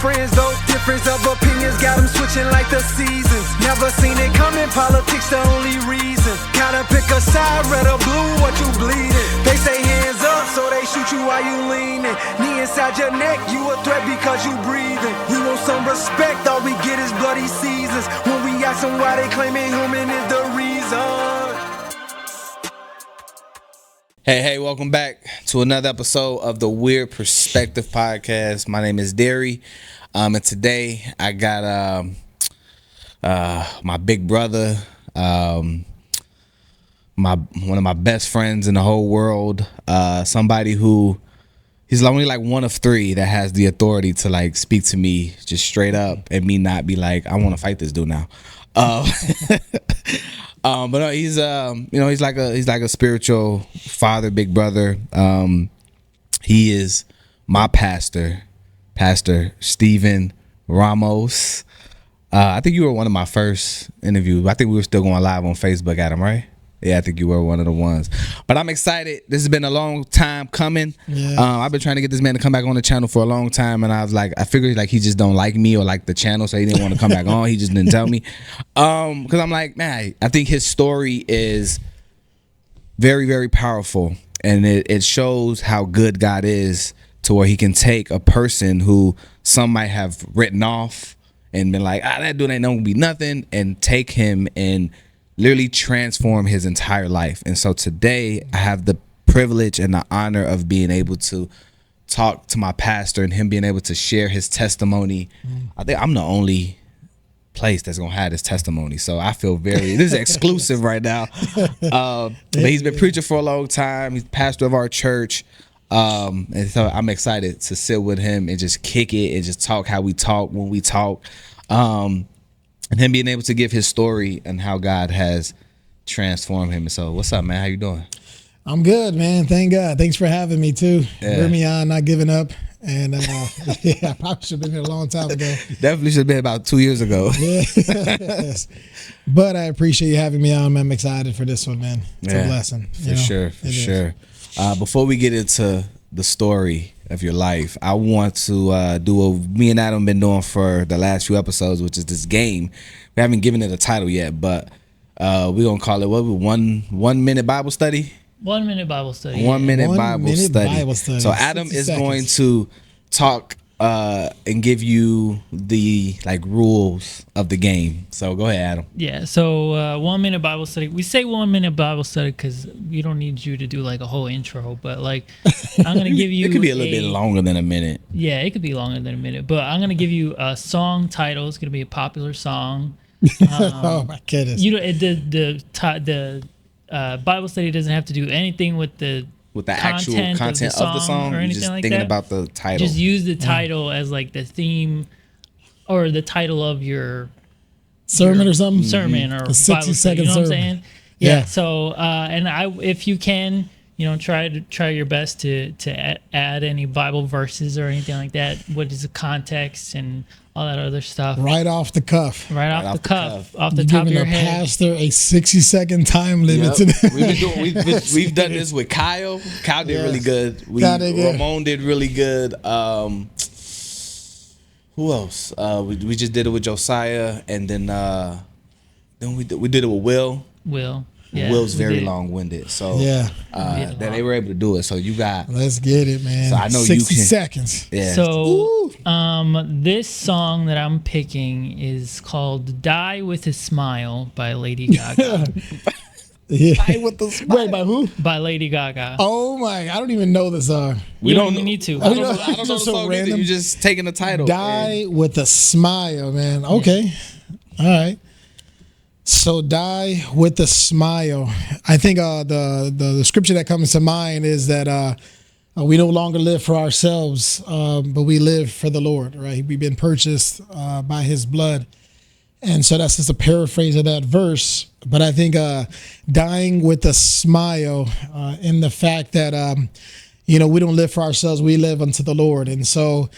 friends though. Difference of opinions got them switching like the seasons. Never seen it coming, politics the only reason. Gotta pick a side, red or blue, what you bleeding. They say hands up, so they shoot you while you leaning. Knee inside your neck, you a threat because you breathing. We want some respect, all we get is bloody seasons. When we ask them why they claiming human is the reason. Hey, welcome back to another episode of the Weird Perspective Podcast. My name is Darry, and today I got my big brother, one of my best friends in the whole world, somebody who he's only like one of three that has the authority to like speak to me just straight up and me not be like, I want to fight this dude now. But no, he's he's like a spiritual father, big brother. He is my pastor, Pastor Stephen Ramos. I think you were one of my first interviews. I think we were still going live on Facebook, Adam, right? Yeah, I think you were one of the ones. But I'm excited. This has been a long time coming. Yeah. I've been trying to get this man to come back on the channel for a long time, and I was like, I figured like he just don't like me or like the channel, so he didn't want to come back on. He just didn't tell me. Because I'm like, man, I think his story is very, very powerful, and it shows how good God is to where he can take a person who some might have written off and been like, that dude ain't gonna be nothing, and take him and literally transform his entire life. And so today I have the privilege and the honor of being able to talk to my pastor and him being able to share his testimony. I think I'm the only place that's gonna have this testimony, so I feel this is exclusive right now. But he's been preaching for a long time. He's pastor of our church, and so I'm excited to sit with him and just kick it and just talk how we talk when we talk. And him being able to give his story and how God has transformed him. So what's up, man? How you doing? I'm good, man. Thank God. Thanks for having me too. Yeah. Bring me on, not giving up. And yeah, I probably should have been here a long time ago. Definitely should have been about 2 years ago. Yeah. Yes. But I appreciate you having me on. I'm excited for this one, man. It's a blessing. For sure. Before we get into the story of your life, I want to do what me and Adam been doing for the last few episodes, which is this game. We haven't given it a title yet, but we're gonna call it what? 1 minute Bible study. 1 minute Bible study. 1 minute Bible study. So Adam is going to talk and give you the like rules of the game. So go ahead, Adam. Yeah. So 1 minute Bible study. We say 1 minute Bible study because we don't need you to do like a whole intro, but like I'm gonna give you. It could be a little bit longer than a minute. Yeah, it could be longer than a minute, but I'm gonna give you a song title. It's gonna be a popular song. Oh my goodness. You know, the Bible study doesn't have to do anything with the actual content of the song or anything just like thinking that. about the title. Just use the title as like the theme or the title of your sermon or something. Sermon or a 60 second you know sermon. What I'm saying? Yeah. So and if you can, try your best to add any Bible verses or anything like that. What is the context and all that other stuff? Right off the cuff. Right off the cuff. Off the top of your head. Giving the pastor a 60-second time limit. Yep. We've done this with Kyle. Kyle did really good. Ramon did really good. Who else? We just did it with Josiah, and then we did it with Will. Yeah, Will's very long-winded, so they were able to do it. So you got. Let's get it, man. So I know 60 you can. seconds. Yeah. So, this song that I'm picking is called "Die with a Smile" by Lady Gaga. Die with a smile. Wait, by who? By Lady Gaga. Oh my! I don't even know the song. We don't need to. I don't know the song either. You just taking the title. Die with a smile, man. Okay, all right. So die with a smile. I think the scripture that comes to mind is that we no longer live for ourselves, but we live for the Lord, right? We've been purchased by his blood. And so that's just a paraphrase of that verse. But I think dying with a smile in the fact that, we don't live for ourselves, we live unto the Lord. And so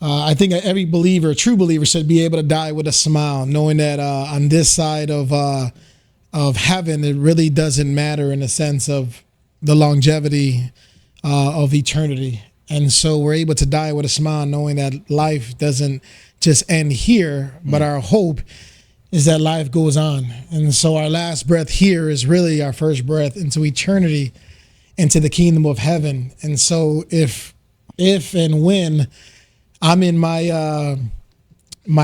I think every believer, true believer, should be able to die with a smile, knowing that on this side of heaven, it really doesn't matter in the sense of the longevity of eternity. And so we're able to die with a smile, knowing that life doesn't just end here, but our hope is that life goes on. And so our last breath here is really our first breath into eternity, into the kingdom of heaven. And so if and when I'm in my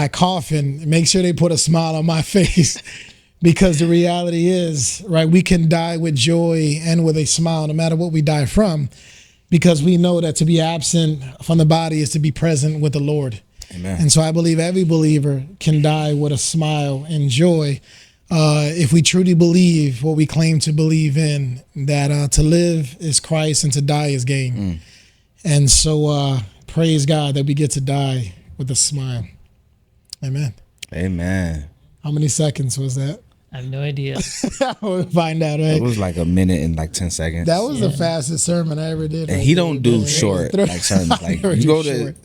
coffin, make sure they put a smile on my face, because the reality is, right, we can die with joy and with a smile no matter what we die from, because we know that to be absent from the body is to be present with the Lord. Amen. And so I believe every believer can die with a smile and joy, if we truly believe what we claim to believe in, that to live is Christ and to die is gain. And so praise God that we get to die with a smile. Amen. Amen. How many seconds was that? I have no idea. We'll find out, right? It was like a minute and like 10 seconds. That was the fastest sermon I ever did. And right he there, don't do man. short like sermons. Like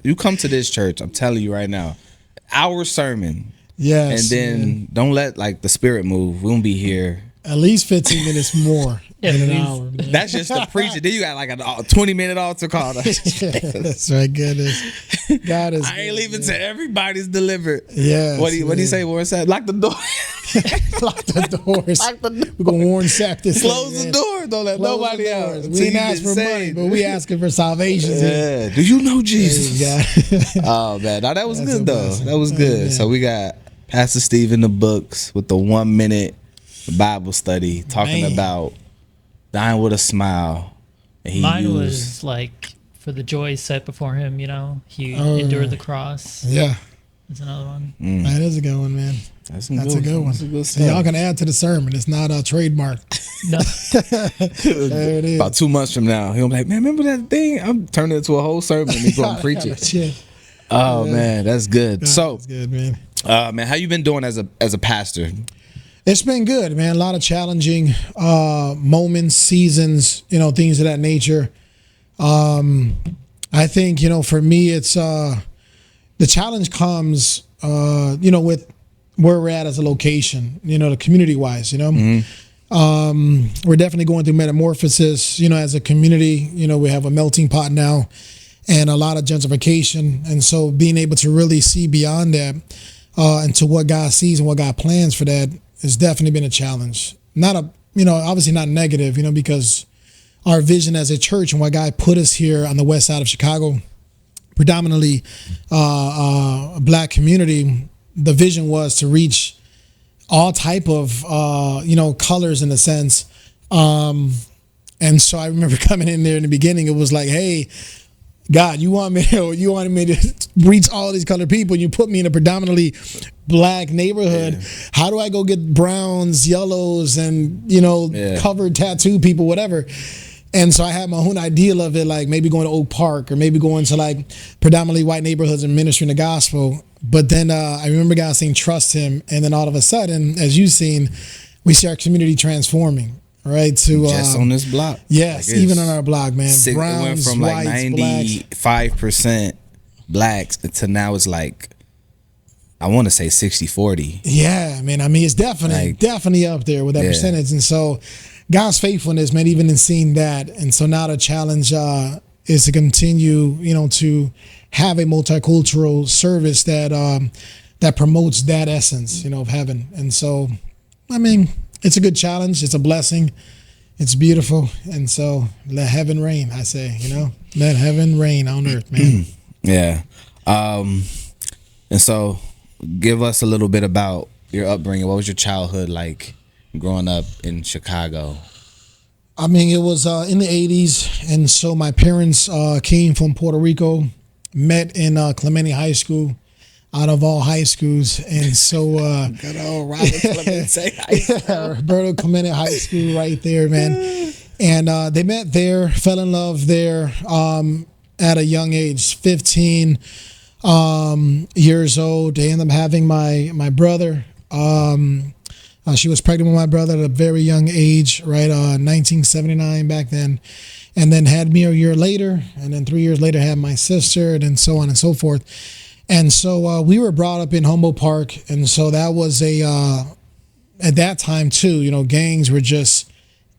you come to this church, I'm telling you right now, our sermon. Yes. And then man. don't let like the spirit move. We won't be here. At least 15 minutes more than an hour. Man. That's just the preacher. Then you got like a 20-minute altar call. That's right. Goodness. God is. I ain't leaving till everybody's delivered. Yeah. What do you say? Warren said, lock the door. Lock the doors. We're gonna warn Sack this. Close the door. Don't let nobody out. We didn't ask for money, but we asking for salvation. Yeah. Do you know Jesus? Yeah. Oh man, no, that was That's good a though. blessing. That was good. Amen. So we got Pastor Steve in the books with the 1 minute Bible study talking Man. about dying with a smile. And he Mine used, was like, for the joy set before him, he endured the cross. Yeah. That's another one. That is a good one, man. That's That's a good one. That's a good So y'all stuff. can add to the sermon. It's not a trademark. No, There it is. About 2 months from now, he'll be like, man, remember that thing? I'm turning it into a whole sermon and he's going to preach it. Yeah. Oh man, that's good. So, That's good, man. man, how you been doing as a pastor? It's been good, man. A lot of challenging moments, seasons, things of that nature. I think, for me, it's the challenge comes, with where we're at as a location, the community wise, we're definitely going through metamorphosis, as a community. We have a melting pot now and a lot of gentrification. And so being able to really see beyond that and to what God sees and what God plans for that has definitely been a challenge. Not obviously not negative, because our vision as a church and why God put us here on the west side of Chicago, predominantly a black community, the vision was to reach all type of, colors in a sense. And so I remember coming in there in the beginning, it was like, hey, God, you wanted me to reach all these colored people, and you put me in a predominantly black neighborhood. Yeah. How do I go get browns, yellows, and covered tattoo people, whatever? And so I had my own ideal of it, like maybe going to Oak Park or maybe going to like predominantly white neighborhoods and ministering the gospel. But then I remember God saying, trust him. And then all of a sudden, as you've seen, we see our community transforming. Right, to just on this block. Yes, like even on our block, man. It went from like 95% blacks to now it's like, I want to say 60-40. Yeah, man. I mean, it's definitely up there with that percentage. And so God's faithfulness, man, even in seeing that. And so now the challenge is to continue, to have a multicultural service that promotes that essence, of heaven. And so, I mean, it's a good challenge. It's a blessing. It's beautiful. And so let heaven reign, I say, let heaven reign on earth, man. Yeah. And so give us a little bit about your upbringing. What was your childhood like growing up in Chicago? I mean, it was in the 80s. And so my parents came from Puerto Rico, met in Clemente High School. Out of all high schools, and so good old Roberto Clemente High School right there, man. And they met there, fell in love there at a young age, 15 years old. They ended up having my brother. She was pregnant with my brother at a very young age, right? 1979 back then, and then had me a year later, and then 3 years later had my sister, and then so on and so forth. And so we were brought up in Humboldt Park, and so that was at that time too, gangs were just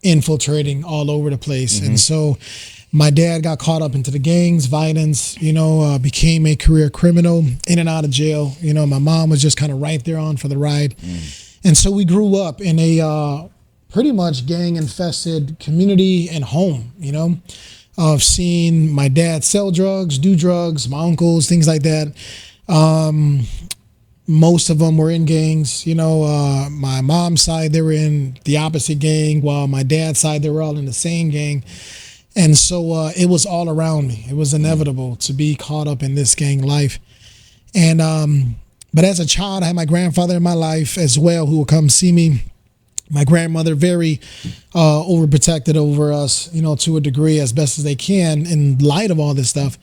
infiltrating all over the place. Mm-hmm. And so My dad got caught up into the gangs, violence, became a career criminal, in and out of jail. My mom was just kind of right there on for the ride. And so we grew up in a pretty much gang-infested community and home, of seeing my dad sell drugs, do drugs, my uncles, things like that. Most of them were in gangs. My mom's side, they were in the opposite gang, while my dad's side, they were all in the same gang. And so it was all around me. It was inevitable to be caught up in this gang life. And but as a child, I had my grandfather in my life as well, who would come see me. My grandmother, very overprotected over us, to a degree, as best as they can in light of all this stuff.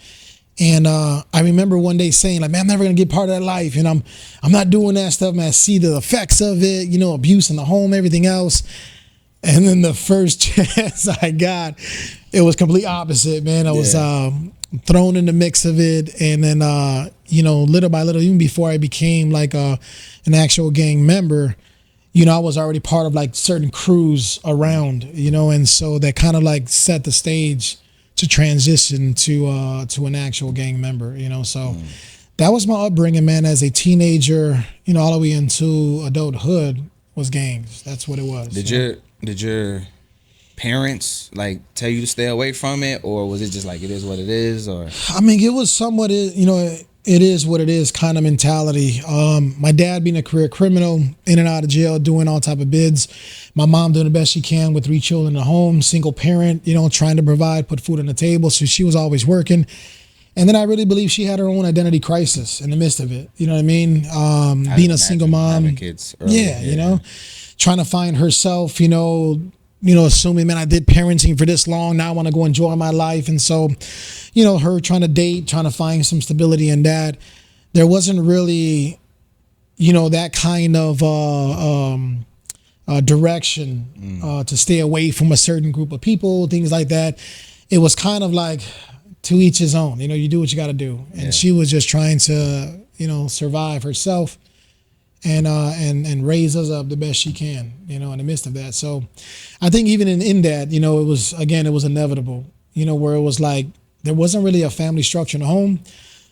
And I remember one day saying, like, man, I'm never gonna get part of that life, and I'm not doing that stuff, man. I see the effects of it, abuse in the home, everything else. And then the first chance I got, it was complete opposite, man. I was thrown in the mix of it, and then little by little, even before I became like an actual gang member, I was already part of like certain crews around, and so that kind of like set the stage to transition to an actual gang member, so that was my upbringing, man. As a teenager, all the way into adulthood was gangs. That's what it was. Did your parents like tell you to stay away from it, or was it just like it is what it is? Or I mean, it was somewhat, it is what it is kind of mentality. My dad being a career criminal, in and out of jail, doing all type of bids. My mom doing the best she can with 3 children in the home, single parent, trying to provide, put food on the table. So she was always working. And then I really believe she had her own identity crisis in the midst of it. You know what I mean? Being a single mom. Kids early, trying to find herself, assuming, man, I did parenting for this long. Now I want to go enjoy my life. And so, her trying to date, trying to find some stability in that. There wasn't really, that kind of direction to stay away from a certain group of people, things like that. It was kind of like to each his own. You do what you got to do. And she was just trying to, survive herself and raise us up the best she can, in the midst of that. So I think even in that, it was inevitable, where it was like, there wasn't really a family structure in the home.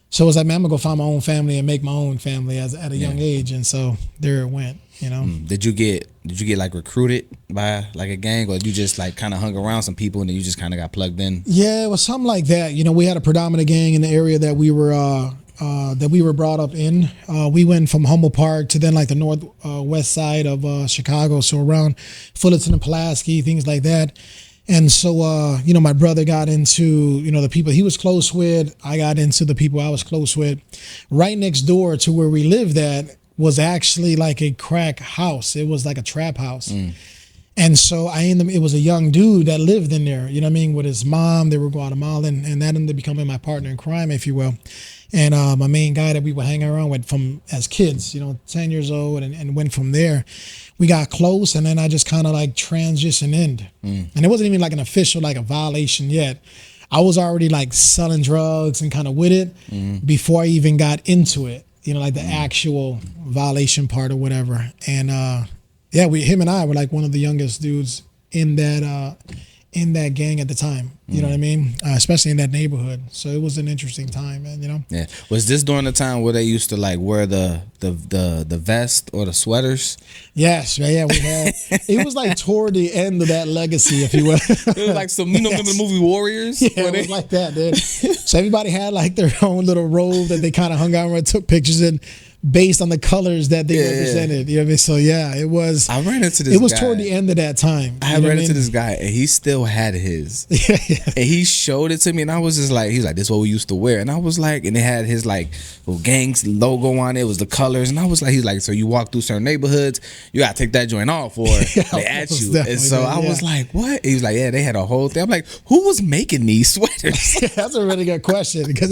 So it was like, man, I'm gonna go find my own family and make my own family at a young age. And so there it went, Did you get like recruited by like a gang, or you just like kind of hung around some people and then you just kind of got plugged in? Yeah, it was something like that. We had a predominant gang in the area that we were brought up in. We went from Humboldt Park to then like the northwest side of Chicago, so around Fullerton and Pulaski, things like that. And so, my brother got into, the people he was close with. I got into the people I was close with. Right next door to where we lived at was actually like a crack house. It was like a trap house. And so it was a young dude that lived in there, with his mom. They were Guatemalan, and that ended up becoming my partner in crime, if you will. And my main guy that we would hang around with from as kids, 10 years old, and went from there. We got close, and then I just kind of like transitioned in. And it wasn't even like an official, like a violation yet. I was already like selling drugs and kind of with it before I even got into it, like the actual violation part or whatever. And him and I were like one of the youngest dudes in that gang at the time. You know what I mean? Especially in that neighborhood. So it was an interesting time, man. Yeah. Was this during the time where they used to like wear the vest or the sweaters? Yes. Yeah. We had. It was like toward the end of that legacy, if you will. It was like some, remember the movie Warriors? Yeah, it was like that, dude. So everybody had like their own little robe that they kind of hung out and took pictures in, based on the colors that they represented. You know what I mean? So yeah, it was. I ran into this. It was guy. toward the end of that time. I ran into this guy, and he still had his. And he showed it to me, and I was just like, he's like, this is what we used to wear. And I was like, and it had his like little gang's logo on it. It was the colors. And I was like, he's like, so you walk through certain neighborhoods, you gotta take that joint off, or they at you. And so I was like, what? He was like, yeah, they had a whole thing. I'm like, who was making these sweaters? That's a really good question, because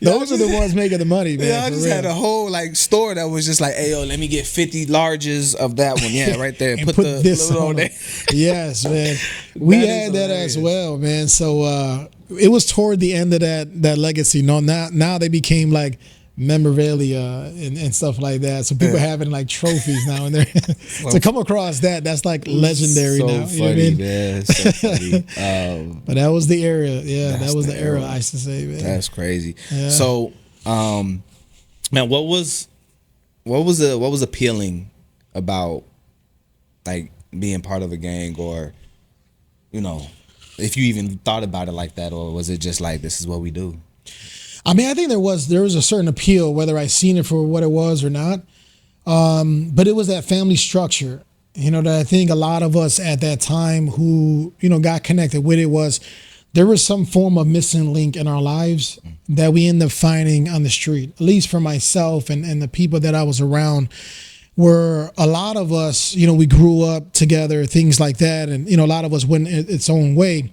those are the ones making the money, man. Yeah, I just had a whole like store that was just like, hey, yo, let me get 50 larges of that one. Yeah, right there. And put the this on there. Yes, man. We had that as well, man. So it was toward the end of that legacy. No, now they became like memorabilia and stuff like that. So people having like trophies now and there. To come across that's like legendary so now. Funny, you know what I mean? man. So funny. But that was the era. Yeah, that was the era. era. I used to say, man. That's crazy. Yeah. So, man, what was appealing about like being part of a gang, or you know, if you even thought about it like that, or was it just like this is what we do? I mean, I think there was a certain appeal, whether I seen it for what it was or not. But it was that family structure, you know, that I think a lot of us at that time who, you know, got connected with it was there was some form of missing link in our lives that we ended up finding on the street, at least for myself and the people that I was around, where a lot of us, you know, we grew up together, things like that. And, you know, a lot of us went its own way.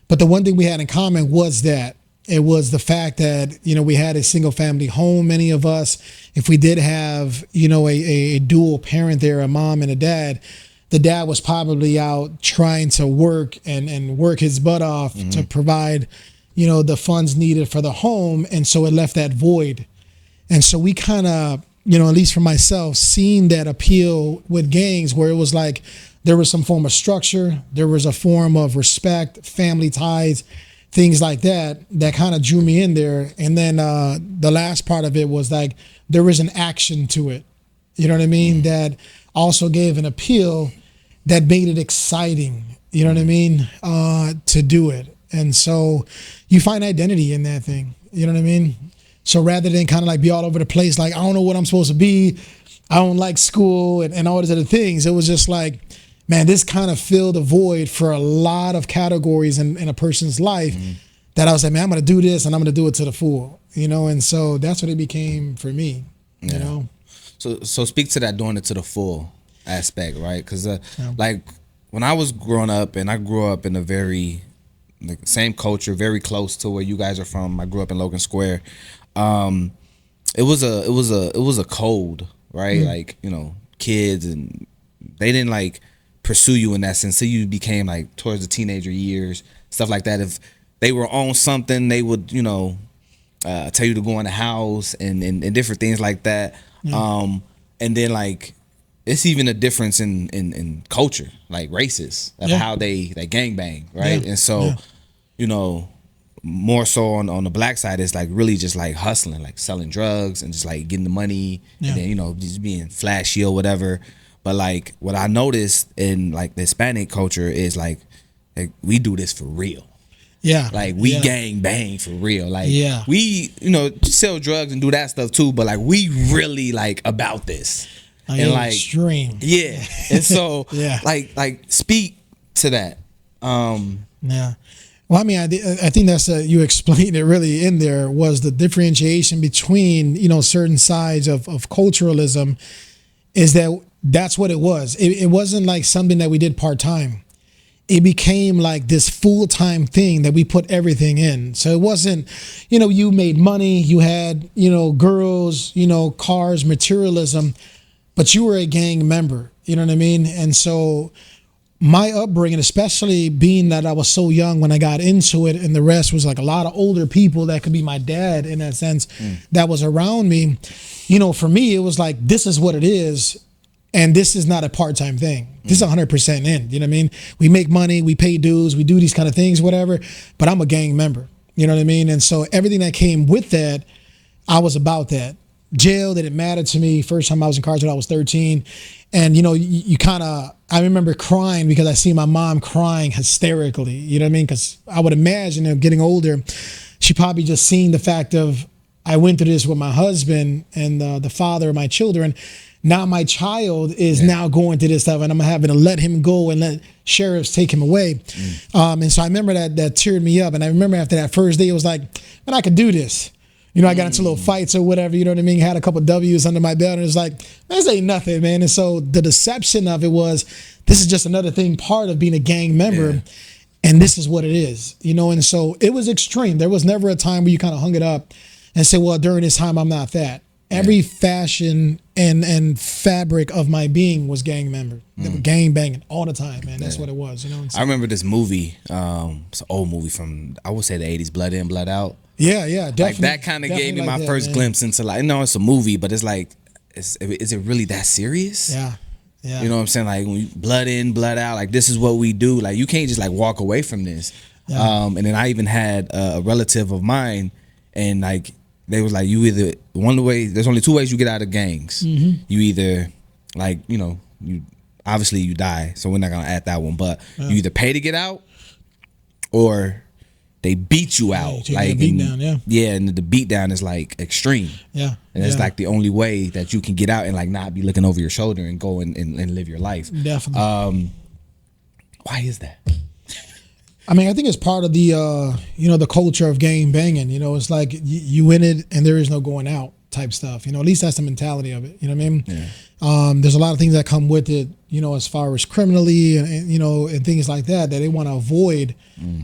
But the one thing we had in common was that it was the fact that, you know, we had a single family home, many of us. If we did have, you know, a dual parent there, a mom and a dad, the dad was probably out trying to work and work his butt off to provide, you know, the funds needed for the home. And so it left that void. And so we kind of, you know, at least for myself, seen that appeal with gangs where it was like there was some form of structure, there was a form of respect, family ties, things like that kind of drew me in there. And then the last part of it was like there was an action to it, you know what I mean, that also gave an appeal that made it exciting, you know what I mean, to do it. And so you find identity in that thing, you know what I mean? So rather than kind of like be all over the place, like I don't know what I'm supposed to be, I don't like school and all these other things, it was just like, man, this kind of filled a void for a lot of categories in a person's life that I was like, man, I'm going to do this and I'm going to do it to the full, you know? And so that's what it became for me, you know? So speak to that, doing it to the full aspect, right? Because like when I was growing up, and I grew up in a very like same culture, very close to where you guys are from. I grew up in Logan Square. It was a code, right? Like, you know, kids, and they didn't like pursue you in that sense. So you became like towards the teenager years, stuff like that. If they were on something, they would, you know, tell you to go in the house and different things like that. And then like it's even a difference in culture, like races of how they gangbang, right? And so, you know, more so on the black side, it's like really just like hustling, like selling drugs and just like getting the money and then, you know, just being flashy or whatever. But like what I noticed in like the Hispanic culture is like we do this for real. Yeah. Like we gang bang for real. Like we, you know, sell drugs and do that stuff too, but like we really like about this. And like extreme. Yeah. And so like speak to that. Well, I mean, I think that's you explained it really in there was the differentiation between, you know, certain sides of culturalism is that's what it was. It wasn't like something that we did part-time. It became like this full-time thing that we put everything in. So it wasn't, you know, you made money, you had, you know, girls, you know, cars, materialism, but you were a gang member, you know what I mean? And so my upbringing, especially being that I was so young when I got into it, and the rest was like a lot of older people that could be my dad in that sense that was around me, you know, for me, it was like, this is what it is. And this is not a part-time thing. This is 100% in, you know what I mean? We make money, we pay dues, we do these kind of things, whatever, but I'm a gang member, you know what I mean? And so everything that came with that, I was about that. Jail didn't matter to me. First time I was incarcerated, I was 13. And, you know, you kind of, I remember crying because I see my mom crying hysterically, you know what I mean? Because I would imagine, you know, getting older, she probably just seen the fact of, I went through this with my husband and the father of my children. Now my child is now going to this stuff, and I'm having to let him go and let sheriffs take him away. And so I remember that teared me up. And I remember after that first day, it was like, man, I could do this. You know, I got into little fights or whatever, you know what I mean? Had a couple of W's under my belt, and it was like, man, this ain't nothing, man. And so the deception of it was, this is just another thing, part of being a gang member. And this is what it is, you know? And so it was extreme. There was never a time where you kind of hung it up and said, well, during this time, I'm not that. Every fashion and fabric of my being was gang member. They were gang banging all the time, man. That's what it was, you know. I remember this movie. It's an old movie from, I would say, the 80s, Blood In, Blood Out. Yeah, definitely. Like that kind of gave me my first glimpse into, like, no, it's a movie, but it's like, is it really that serious? Yeah. You know what I'm saying? Like, when blood in, blood out, like, this is what we do. Like, you can't just like walk away from this. Yeah. And then I even had a relative of mine, and like, they was like, there's only two ways you get out of gangs. You either, like, you obviously you die, so we're not gonna add that one, but you either pay to get out, or they beat you out. Like, beat down, and the beat down is like extreme. And it's like the only way that you can get out and like not be looking over your shoulder and go and live your life. Definitely. Why is that? I mean, I think it's part of the the culture of gang banging. It's like you in it and there is no going out type stuff. At least that's the mentality of it. You know what I mean? Yeah. There's a lot of things that come with it, as far as criminally and and things like that they want to avoid,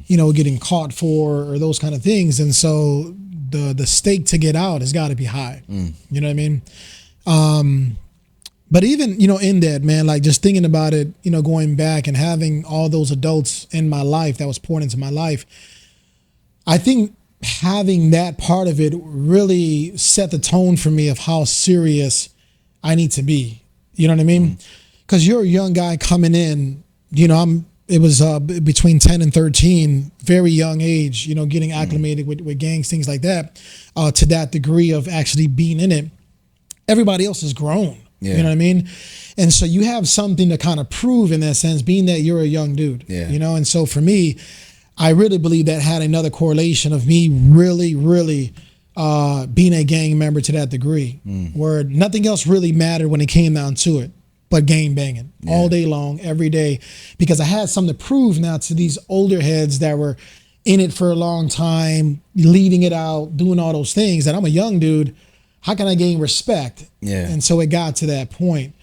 getting caught for, or those kind of things. And so the stake to get out has got to be high. You know what I mean? But even, in that, man, like just thinking about it, going back and having all those adults in my life that was poured into my life, I think having that part of it really set the tone for me of how serious I need to be. You know what I mean? Because you're a young guy coming in, it was between 10 and 13, very young age, getting acclimated with gangs, things like that, to that degree of actually being in it. Everybody else is grown. Yeah. You know what I mean? And so you have something to kind of prove in that sense, being that you're a young dude. Yeah. And so for me, I really believe that had another correlation of me really, really being a gang member to that degree, where nothing else really mattered when it came down to it, but gang banging all day long, every day, because I had something to prove now to these older heads that were in it for a long time, leading it out, doing all those things. And I'm a young dude. How can I gain respect? Yeah. And so it got to that point.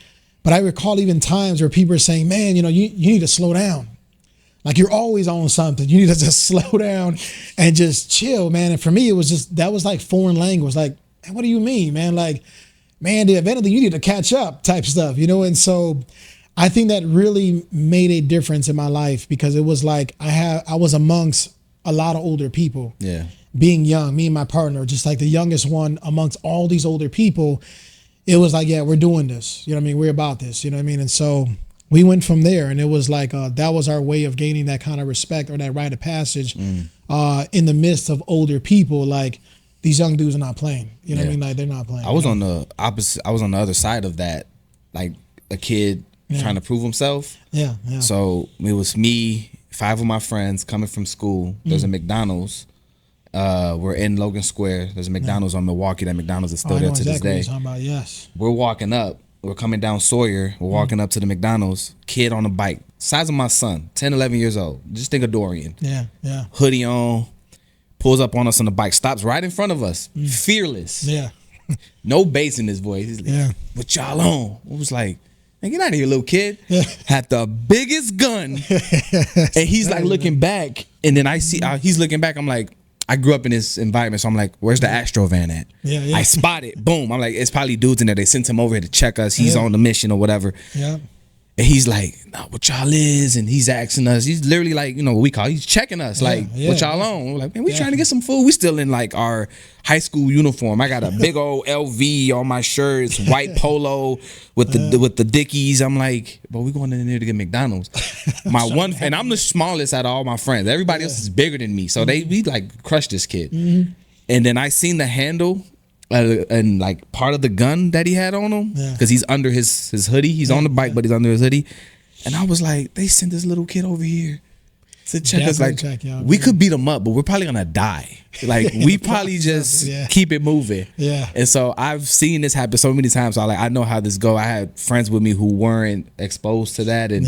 But I recall even times where people are saying, man, you need to slow down. Like, you're always on something. You need to just slow down and just chill, man. And for me, that was like foreign language. Like, what do you mean, man? Like, man, if anything, you need to catch up type stuff, And so I think that really made a difference in my life, because it was like I was amongst a lot of older people. Yeah. Being young, me and my partner, just like the youngest one amongst all these older people, it was like, yeah, we're doing this. You know what I mean? We're about this. You know what I mean? And so we went from there, and it was like that was our way of gaining that kind of respect, or that rite of passage in the midst of older people. Like, these young dudes are not playing. You know what I mean? Like, they're not playing. I was on the opposite. I was on the other side of that, like a kid trying to prove himself. Yeah. So it was me, 5 of my friends coming from school. There's a McDonald's. We're in Logan Square. There's a McDonald's on Milwaukee. That McDonald's is still there to this day. Yes. We're walking up. We're coming down Sawyer. We're walking up to the McDonald's. Kid on a bike, size of my son, 10, 11 years old. Just think of Dorian. Yeah. Hoodie on, pulls up on us on the bike, stops right in front of us, fearless. Yeah. No bass in his voice. He's like, what y'all on? It was like, man, get out of here, little kid. Had the biggest gun. And he's like looking back. And then I see, he's looking back. I'm like, I grew up in this environment, so I'm like, where's the Astro van at? Yeah. I spot it. Boom. I'm like, it's probably dudes in there. They sent him over here to check us. He's on the mission or whatever. Yeah. And he's like, nah, what y'all is? And he's asking us. He's literally like, what we call, he's checking us. Like, what y'all on? We're like, man, we trying to get some food. We still in like our high school uniform. I got a big old LV on my shirt. It's white polo with the Dickies. I'm like, but we going in there to get McDonald's. And I'm the smallest out of all my friends. Everybody else is bigger than me. So we like crushed this kid. And then I seen the handle and like part of the gun that he had on him, because he's under his hoodie. He's on the bike, but he's under his hoodie. And I was like, they sent this little kid over here to check us. Like, we could beat him up, but we're probably gonna die. Like, we probably just keep it moving. Yeah. And so I've seen this happen so many times. So I know how this go. I had friends with me who weren't exposed to that, and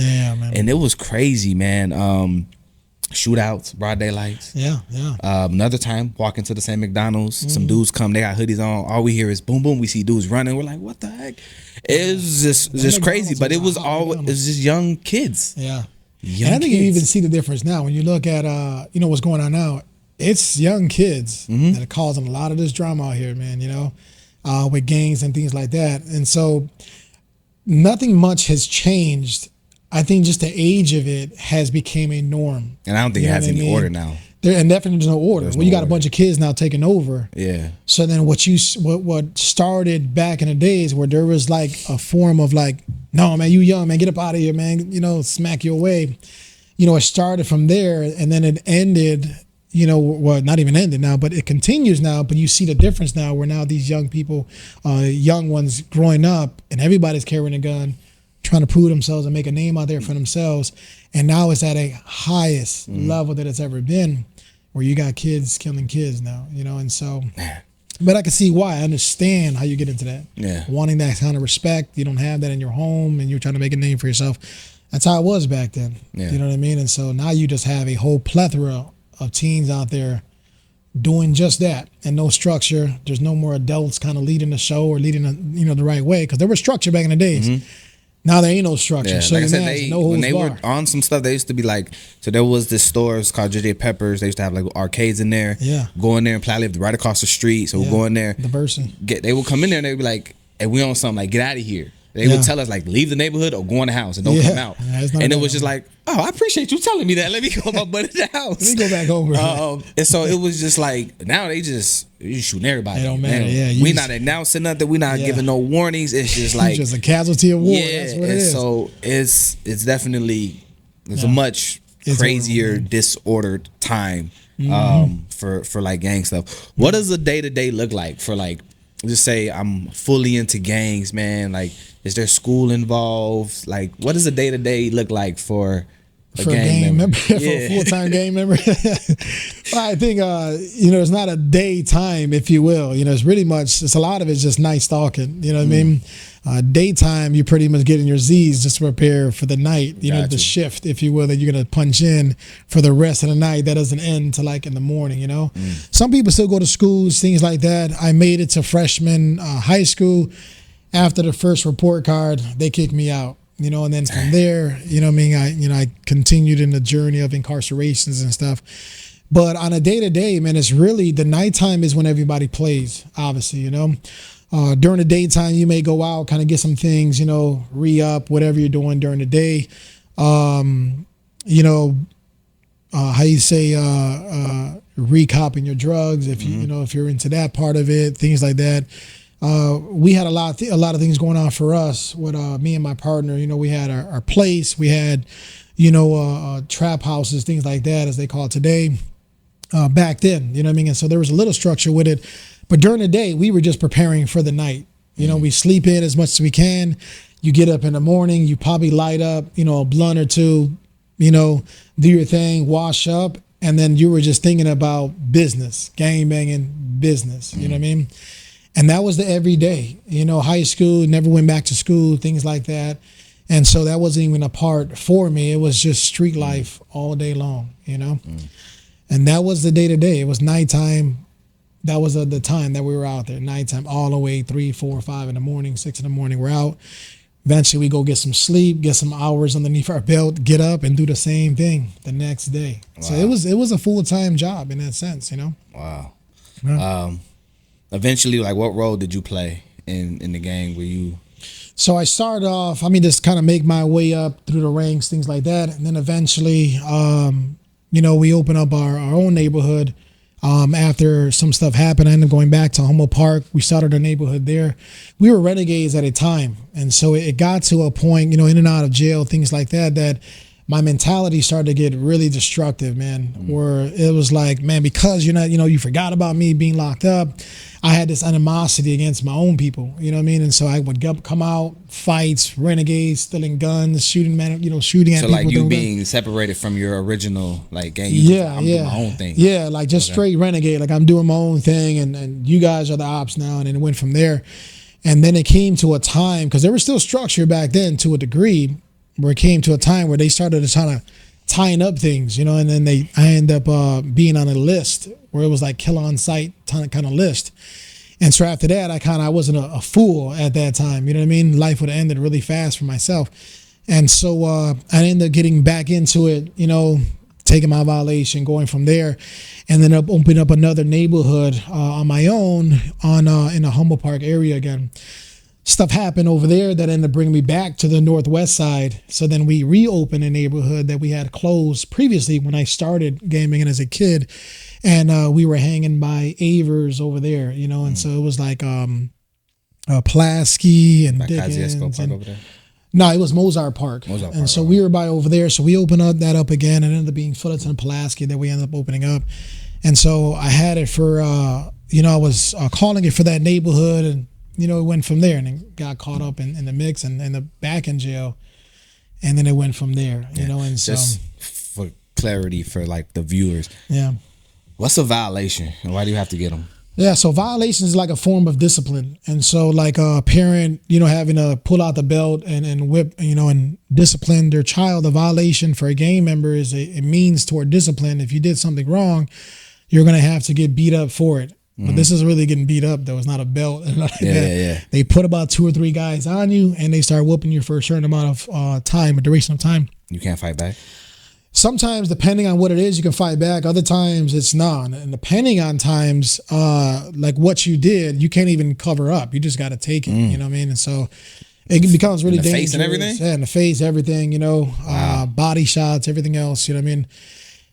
it was crazy, man. Shootouts, broad daylights. Yeah. Another time, walking to the same McDonald's, some dudes come, they got hoodies on. All we hear is boom, boom. We see dudes running. We're like, what the heck? It was just crazy, but it was just young kids. Yeah. And I think you even see the difference now when you look at what's going on now. It's young kids that are causing a lot of this drama out here, man. with gangs and things like that. And so nothing much has changed. I think just the age of it has become a norm. And I don't think it has any order now. And definitely there's no order. Well, you got a bunch of kids now taking over. Yeah. So then what started back in the days where there was like a form of like, no, man, you young, man, get up out of here, man, smack your way. It started from there, and then it ended, well, not even ended now, but it continues now. But you see the difference now where now these young people, young ones growing up, and everybody's carrying a gun, trying to prove themselves and make a name out there for themselves. And now it's at a highest level that it's ever been, where you got kids killing kids now, and so. But I can see why. I understand how you get into that. Yeah. Wanting that kind of respect. You don't have that in your home, and you're trying to make a name for yourself. That's how it was back then. Yeah. You know what I mean? And so now you just have a whole plethora of teens out there doing just that, and no structure. There's no more adults kind of leading the show or leading the right way, because there was structure back in the days. Now there ain't no structure. Yeah, So like I said, when they bar. were on some stuff, they used to be like, so there was this store, it's called JJ Peppers. They used to have like arcades in there. Yeah. Go in there and play, lived right across the street. So we'll go in there. The person. They would come in there and they'd be like, hey, we on something, like, get out of here. They would tell us, like, leave the neighborhood or go in the house and don't come out. Yeah, and it was just like, oh, I appreciate you telling me that. Let me go my butt in the house. Let me go back home. And so it was just like, now you shooting everybody. It don't matter. We not announcing nothing. We not giving no warnings. It's just like, just a casualty of war. Yeah, That's what it is. So it's definitely a much crazier, disordered time for like gang stuff. What does a day-to-day look like for, like, just say I'm fully into gangs, man? Like, is there school involved? Like, what does a day-to-day look like for a gang member? For a full-time gang member? Well, I think it's not a daytime, if you will. It's really much, it's a lot of it's just night stalking. You know what I mean? Daytime, you pretty much getting your Z's just to prepare for the night. The shift, if you will, that you're gonna punch in for the rest of the night. That doesn't end till like in the morning. Some people still go to schools, things like that. I made it to freshman high school. After the first report card, they kicked me out. And then from there, I continued in the journey of incarcerations and stuff. But on a day-to-day, man, it's really the nighttime is when everybody plays, obviously, During the daytime, you may go out, kind of get some things, re-up, whatever you're doing during the day. How you say, recopping your drugs, if you, if you're into that part of it, things like that. We had a lot of things going on for us with me and my partner. We had our place, we had, trap houses, things like that, as they call it today. Back then, And so there was a little structure with it, but during the day we were just preparing for the night. We sleep in as much as we can. You get up in the morning, you probably light up, a blunt or two, do your thing, wash up, and then you were just thinking about business, gang banging business. You know what I mean? And that was the everyday. High school, never went back to school, things like that. And so that wasn't even a part for me. It was just street life all day long, And that was the day-to-day. It was nighttime. That was the time that we were out there, nighttime, all the way 3, 4, 5 in the morning, 6 in the morning. We're out. Eventually, we go get some sleep, get some hours underneath our belt, get up, and do the same thing the next day. Wow. So it was a full-time job in that sense, Wow. Yeah. Eventually, like, what role did you play in the gang? Were you? So I started off, just kind of make my way up through the ranks, things like that. And then eventually, we opened up our own neighborhood. After some stuff happened, I ended up going back to Homo Park. We started a neighborhood there. We were renegades at a time. And so it got to a point, in and out of jail, things like that my mentality started to get really destructive, man, where it was like, man, because you're not, you forgot about me being locked up. I had this animosity against my own people, you know what I mean? And so I would come out, fights, renegades, stealing guns, shooting shooting at people. So like you being separated from your original like gang, I'm doing my own thing. Yeah, like just straight renegade, like I'm doing my own thing and you guys are the ops now, and then it went from there. And then it came to a time, because there was still structure back then to a degree, where it came to a time where they started to kind of tying up things, and then I ended up being on a list where it was like kill on sight kind of list. And so after that, I wasn't a fool at that time, you know what I mean? Life would have ended really fast for myself. And so I ended up getting back into it, taking my violation, going from there, and then opening up another neighborhood on my own in the Humboldt Park area again. Stuff happened over there that ended up bringing me back to the Northwest side. So then we reopened a neighborhood that we had closed previously when I started gaming as a kid. And we were hanging by Avers over there, you know, and so it was like Pulaski and Dickens. Park over there? No, it was Mozart Park. So we were by over there. So we opened that up again, and it ended up being Fullerton and Pulaski that we ended up opening up. And so I had it for, you know, I was calling it for that neighborhood, and you know, it went from there, and then got caught up in the mix and the back in jail, and then it went from there, you know. And so, just for clarity for like the viewers, what's a violation, and why do you have to get them? Yeah, so violation is like a form of discipline, and so like a parent, you know, having to pull out the belt and whip, you know, and discipline their child. A violation for a gang member is a means toward discipline. If you did something wrong, you're gonna have to get beat up for it. But this is really getting beat up, though. It's not a belt. Yeah. They put about 2 or 3 guys on you, and they start whooping you for a certain amount of time, a duration of time. You can't fight back? Sometimes, depending on what it is, you can fight back. Other times, it's not. And depending on times, like what you did, you can't even cover up. You just got to take it, you know what I mean? And so it becomes really dangerous. Face and everything? Yeah, in the face, everything, you know, body shots, everything else, you know what I mean?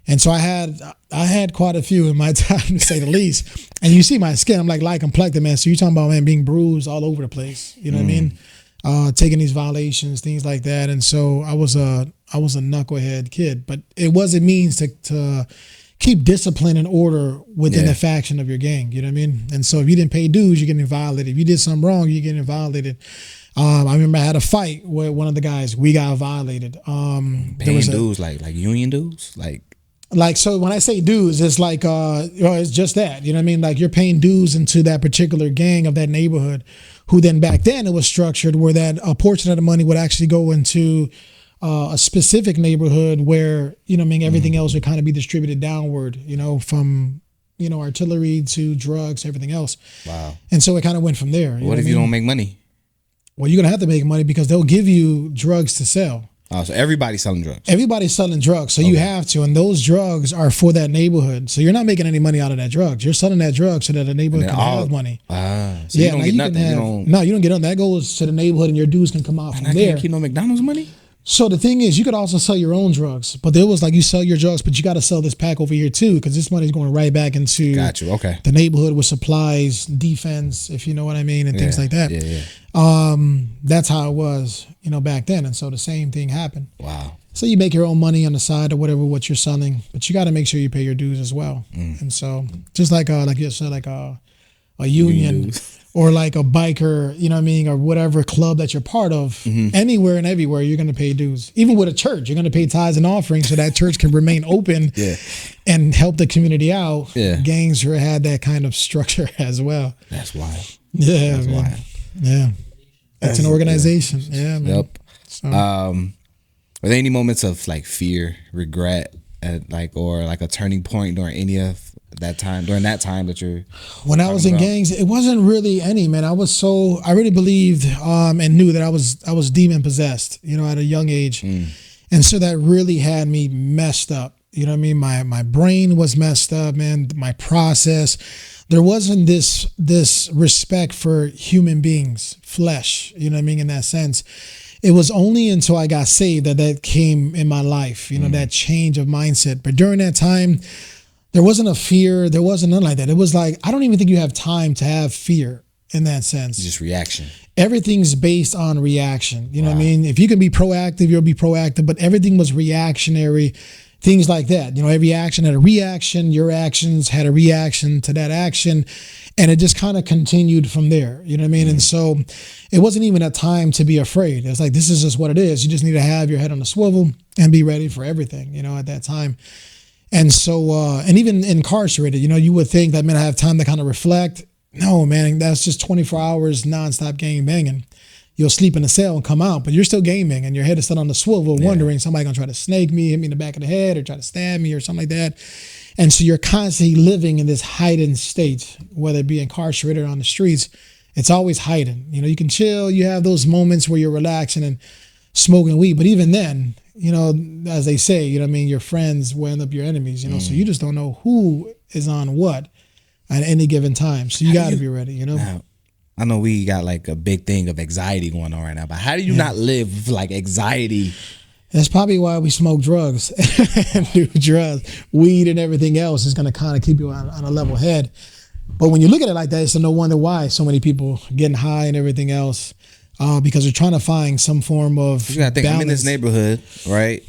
And so I had quite a few in my time, to say the least. And you see my skin, I'm like light complected, man. So you're talking about, man, being bruised all over the place. You know what I mean? Taking these violations, things like that. And so I was a knucklehead kid, but it was a means to keep discipline and order within the faction of your gang. You know what I mean? And so if you didn't pay dues, you're getting violated. If you did something wrong, you're getting violated. I remember I had a fight with one of the guys. We got violated. Paying dues, like union dues? Like, so when I say dues, it's like, it's just that, you know what I mean? Like you're paying dues into that particular gang of that neighborhood, who then back then it was structured where that a portion of the money would actually go into a specific neighborhood where, you know what I mean, everything else would kind of be distributed downward, you know, from, you know, artillery to drugs, everything else. Wow. And so it kind of went from there. What if you don't make money? Well, you're going to have to make money because they'll give you drugs to sell. Oh, so everybody's selling drugs. Everybody's selling drugs, so you have to, and those drugs are for that neighborhood. So you're not making any money out of that drugs. You're selling that drug so that the neighborhood can have money. So you don't get nothing. No, you don't get nothing. That goes to the neighborhood, and your dues can come out from there. Can't keep no McDonald's money. So the thing is, you could also sell your own drugs, but there was like you sell your drugs, but you got to sell this pack over here too, because this money's going right back into the neighborhood with supplies, defense, if you know what I mean, and things like that. That's how it was, you know, back then. And so the same thing happened. Wow. So you make your own money on the side or whatever what you're selling, but you got to make sure you pay your dues as well. And so just like you said, like a union or like a biker, you know what I mean, or whatever club that you're part of, anywhere and everywhere, you're going to pay dues. Even with a church, you're going to pay tithes and offerings so that church can remain open and help the community out. Gangs had that kind of structure as well. That's wild. Yeah, man. Wild. Yeah. It's an organization. Yeah, man. Yep. So. Are there any moments of like fear, regret, or like a turning point during any of that time, that you're when I was in gangs? It wasn't really any, man. I really believed and knew that I was demon possessed, you know, at a young age. And so that really had me messed up. You know what I mean? My brain was messed up, man. My process. There wasn't this respect for human beings, flesh, you know what I mean, in that sense. It was only until I got saved that came in my life, you know, that change of mindset. But during that time, there wasn't a fear. There wasn't nothing like that. It was like, I don't even think you have time to have fear in that sense. Just reaction. Everything's based on reaction. You know what I mean? If you can be proactive, you'll be proactive, but everything was reactionary. Things like that. You know, every action had a reaction. Your actions had a reaction to that action. And it just kind of continued from there. You know what I mean? And so it wasn't even a time to be afraid. It's like, this is just what it is. You just need to have your head on a swivel and be ready for everything, you know, at that time. And so, and even incarcerated, you know, you would think that, man, I have time to kind of reflect. No, man, that's just 24 hours nonstop gang banging. You'll sleep in a cell and come out, but you're still gaming and your head is still on the swivel, wondering somebody gonna try to snake me, hit me in the back of the head, or try to stab me or something like that. And so you're constantly living in this heightened state, whether it be incarcerated or on the streets. It's always heightened. You know, you can chill, you have those moments where you're relaxing and smoking weed, but even then, as they say, your friends will end up your enemies, so you just don't know who is on what at any given time. So you got to be ready, Now, I know we got like a big thing of anxiety going on right now, but how do you not live with like anxiety? That's probably why we smoke drugs and do drugs. Weed and everything else is going to kind of keep you on a level head. But when you look at it like that, it's no wonder why so many people getting high and everything else, because they're trying to find some form of You gotta think, I'm in this balance. neighborhood, right?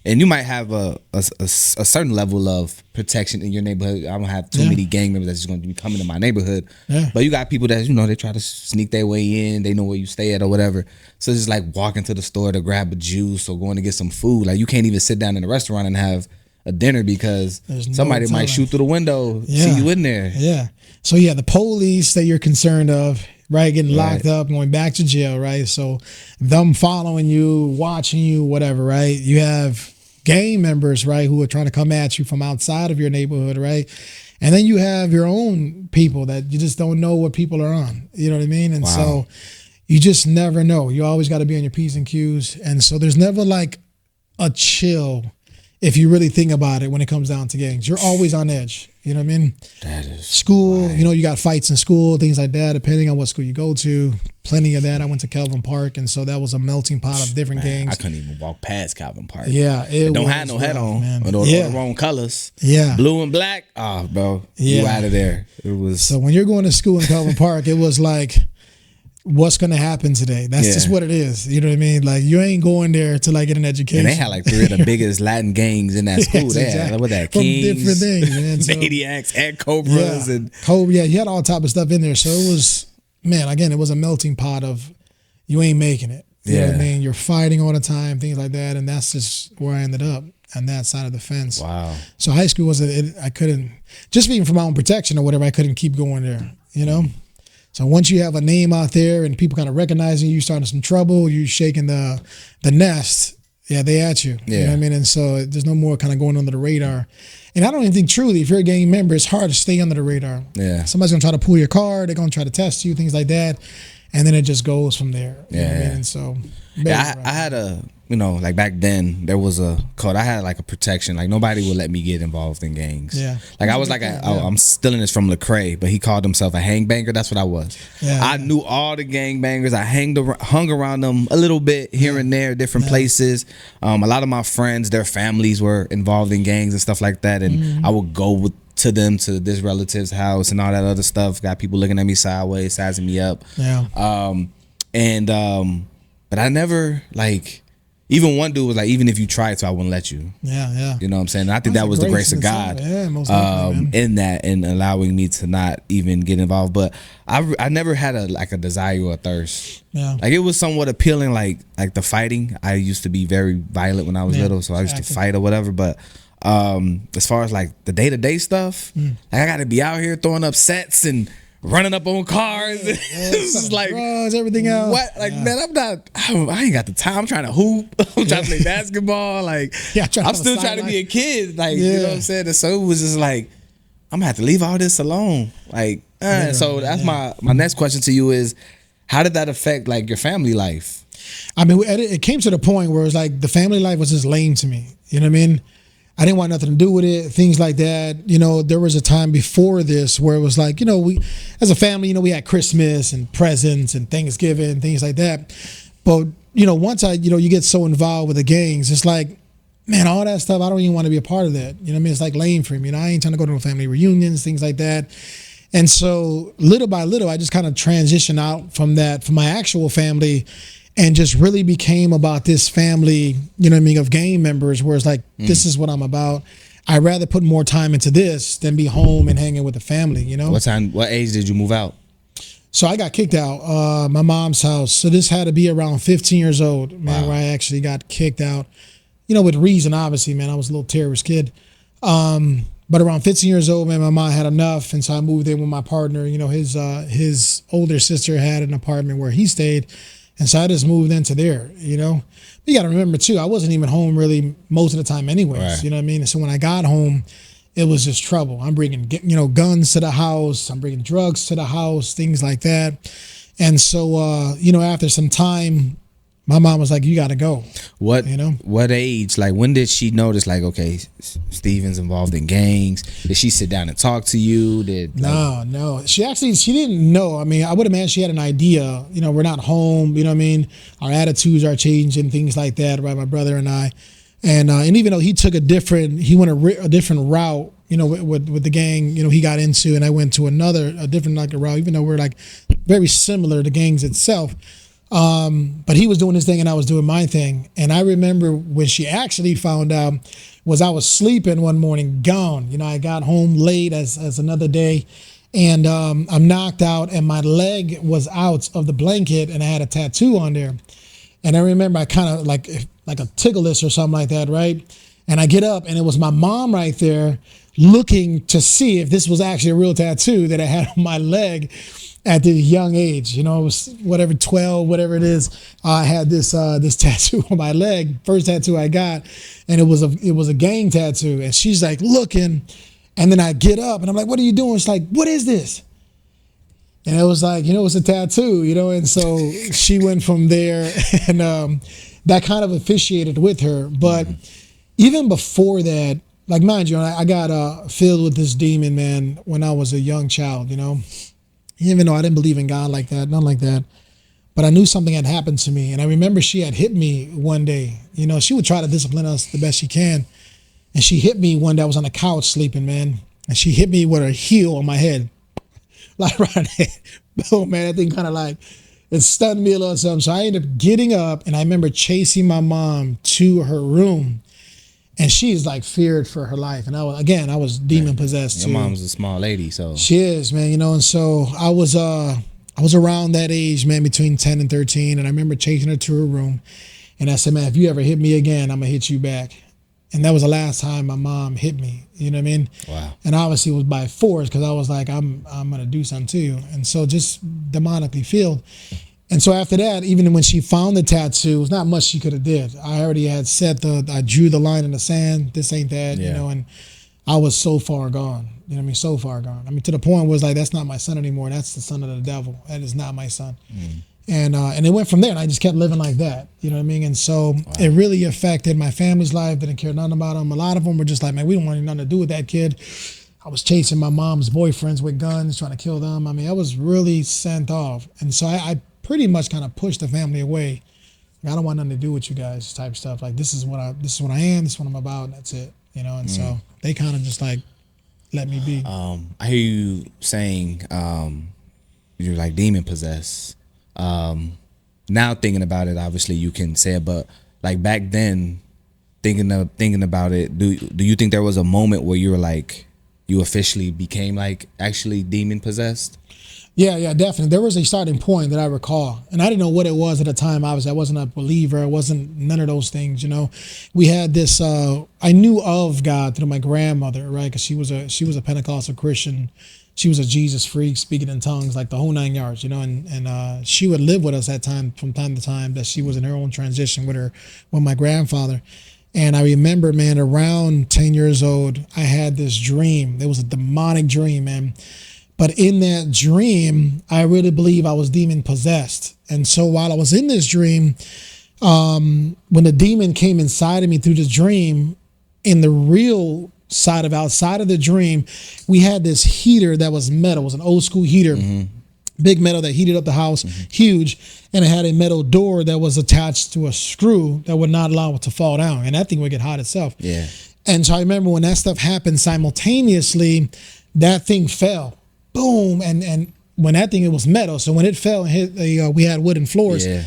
And you might have a certain level of protection in your neighborhood. I don't have too many gang members that's just going to be coming to my neighborhood. Yeah. But you got people that, they try to sneak their way in. They know where you stay at or whatever. So it's just like walking to the store to grab a juice or going to get some food. Like you can't even sit down in a restaurant and have a dinner because There's no somebody might telling. shoot through the window, Yeah. see you in there. Yeah. So the police that you're concerned of, right, getting locked up, going back to jail, right? So them following you, watching you, whatever, right? You have gang members, right, who are trying to come at you from outside of your neighborhood, right? And then you have your own people that you just don't know what people are on. You know what I mean? And so you just never know. You always got to be on your P's and Q's. And so there's never like a chill if you really think about it when it comes down to gangs. You're always on edge. You know what I mean? That is School, you got fights in school, things like that, depending on what school you go to. Plenty of that. I went to Kelvin Park, and so that was a melting pot of different gangs. I couldn't even walk past Calvin Park. Yeah, it Don't was have no hat rough, on, man. or the wrong colors. Yeah. Blue and black. Oh, bro, you Yeah. out of there. It was So when you're going to school in Kelvin Park, it was like, what's going to happen today? That's just what it is. You know what I mean? Like you ain't going there to like get an education. And they had like 3 of the biggest Latin gangs in that school. Yes, They had exactly. what that From Kings, different things, man. So- Maniacs, and Cobras, and you had all type of stuff in there. So it was, man, again, it was a melting pot of you ain't making it. You know what I mean? You're fighting all the time, things like that. And that's just where I ended up on that side of the fence. wow. So high school I couldn't, just even for my own protection or whatever, I couldn't keep going there, So once you have a name out there and people kind of recognizing you, starting some trouble, you shaking the nest, they at you. You know what I mean? And so there's no more kind of going under the radar. And I don't even think truly, if you're a gang member, it's hard to stay under the radar. Yeah. Somebody's going to try to pull your card. They're going to try to test you, things like that. And then it just goes from there. You know what I mean? And so, I had a, like back then there was a code. I had like a protection. Like nobody would let me get involved in gangs. Yeah. Like I was like, I'm stealing this from Lecrae, but he called himself a hangbanger. That's what I was. Yeah. I knew all the gangbangers. I hung around them a little bit here and there, different places. A lot of my friends, their families were involved in gangs and stuff like that. And I would go to them to this relative's house and all that other stuff. Got people looking at me sideways, sizing me up. Yeah. But I never like. Even one dude was like, even if you tried to, I wouldn't let you. Yeah. You know what I'm saying? And I think that was the grace of God most definitely, man. in that and allowing me to not even get involved. But I never had a desire or a thirst. Yeah. Like it was somewhat appealing, like the fighting. I used to be very violent when I was little, so I used to fight or whatever. But as far as like the day-to-day stuff, like I got to be out here throwing up sets and running up on cars. It's just like drugs, everything else. what? Like man, I ain't got the time. I'm trying to hoop. I'm trying to play basketball. Like I'm still trying to be a kid. Like you know what I'm saying. And so it was just like I'm gonna have to leave all this alone. Like so that's my next question to you is how did that affect like your family life? I mean, it came to the point where it was like the family life was just lame to me. You know what I mean? I didn't want nothing to do with it, things like that. There was a time before this where it was like, we, as a family, we had Christmas and presents and Thanksgiving, things like that. But, once you get so involved with the gangs, it's like, man, all that stuff, I don't even want to be a part of that. You know what I mean? It's like lame for me. I ain't trying to go to no family reunions, things like that. And so little by little, I just kind of transitioned out from that, from my actual family, and just really became about this family, of gang members, where it's like, this is what I'm about. I'd rather put more time into this than be home and hanging with the family, What age did you move out? So I got kicked out, my mom's house. So this had to be around 15 years old, man, where I actually got kicked out, with reason, obviously, man. I was a little terrorist kid. But around 15 years old, man, my mom had enough. And so I moved in with my partner. His older sister had an apartment where he stayed. And so I just moved into there, But you got to remember, too, I wasn't even home really most of the time anyways, Right. You know what I mean? And so when I got home, it was just trouble. I'm bringing, guns to the house. I'm bringing drugs to the house, things like that. And so, after some time my mom was like, you got to go. What age, like when did she notice, like, okay, Steven's involved in gangs? Did she sit down and talk to you? No. She didn't know. I mean, I would imagine she had an idea. We're not home. You know what I mean? Our attitudes are changing, things like that, right? My brother and I. And even though he went a different route, with the gang, he got into, and I went to a different route, even though we're like very similar to gangs itself. But he was doing his thing and I was doing my thing. And I remember when she actually found out was I was sleeping one morning, gone. I got home late as another day, and I'm knocked out and my leg was out of the blanket and I had a tattoo on there. And I remember I kind of like a ticklish or something like that, right? And I get up and it was my mom right there looking to see if this was actually a real tattoo that I had on my leg at the young age. It was whatever, 12, whatever it is. I had this tattoo on my leg, first tattoo I got, and it was a gang tattoo. And she's like looking, and then I get up and I'm like, what are you doing? She's like, what is this? And it was like, it's a tattoo, and so she went from there, and that kind of officiated with her. But even before that, like, mind you, I got filled with this demon, man, when I was a young child, even though I didn't believe in God like that, nothing like that. But I knew something had happened to me. And I remember she had hit me one day. She would try to discipline us the best she can. And she hit me one day. I was on the couch sleeping, man. And she hit me with her heel on my head. Like right there. Boom, man. That thing kind of like, it stunned me a little something. So I ended up getting up, and I remember chasing my mom to her room. And she's like feared for her life. And I was demon possessed too. Your mom's a small lady, so. She is, man, and so I was around that age, man, between 10 and 13. And I remember chasing her to her room. And I said, man, if you ever hit me again, I'm gonna hit you back. And that was the last time my mom hit me. You know what I mean? Wow. And obviously it was by force, because I was like, I'm gonna do something to you. And so just demonically filled. And so after that, even when she found the tattoo, there's not much she could have did. I already had I drew the line in the sand. This ain't that, and I was so far gone. You know what I mean? So far gone. I mean, to the point where it was like, that's not my son anymore. That's the son of the devil. That is not my son. And it went from there, and I just kept living like that. You know what I mean? And so it really affected my family's life. Didn't care nothing about them. A lot of them were just like, man, we don't want nothing to do with that kid. I was chasing my mom's boyfriends with guns, trying to kill them. I mean, I was really sent off. And so I pretty much kind of pushed the family away. Like, I don't want nothing to do with you guys, type stuff. Like, this is what I am, this is what I'm about, and that's it. And so they kind of just like let me be. I hear you saying you're like demon possessed. Now thinking about it, obviously you can say it, but like back then, thinking about it, do you think there was a moment where you were like, you officially became like actually demon possessed? Yeah, definitely. There was a starting point that I recall, and I didn't know what it was at the time. Obviously, I wasn't a believer. I wasn't none of those things. We had this. I knew of God through my grandmother, right? Because she was a Pentecostal Christian. She was a Jesus freak, speaking in tongues, like the whole 9 yards. And she would live with us from time to time. That she was in her own transition with my grandfather. And I remember, man, around 10 years old, I had this dream. It was a demonic dream, man. But in that dream, I really believe I was demon possessed. And so while I was in this dream, when the demon came inside of me through the dream, in the real side of outside of the dream, we had this heater that was metal. It was an old school heater, big metal that heated up the house, huge. And it had a metal door that was attached to a screw that would not allow it to fall down. And that thing would get hot itself. Yeah. And so I remember when that stuff happened simultaneously, that thing fell. Boom, and when that thing, it was metal, so when it fell and hit, we had wooden floors. Yeah.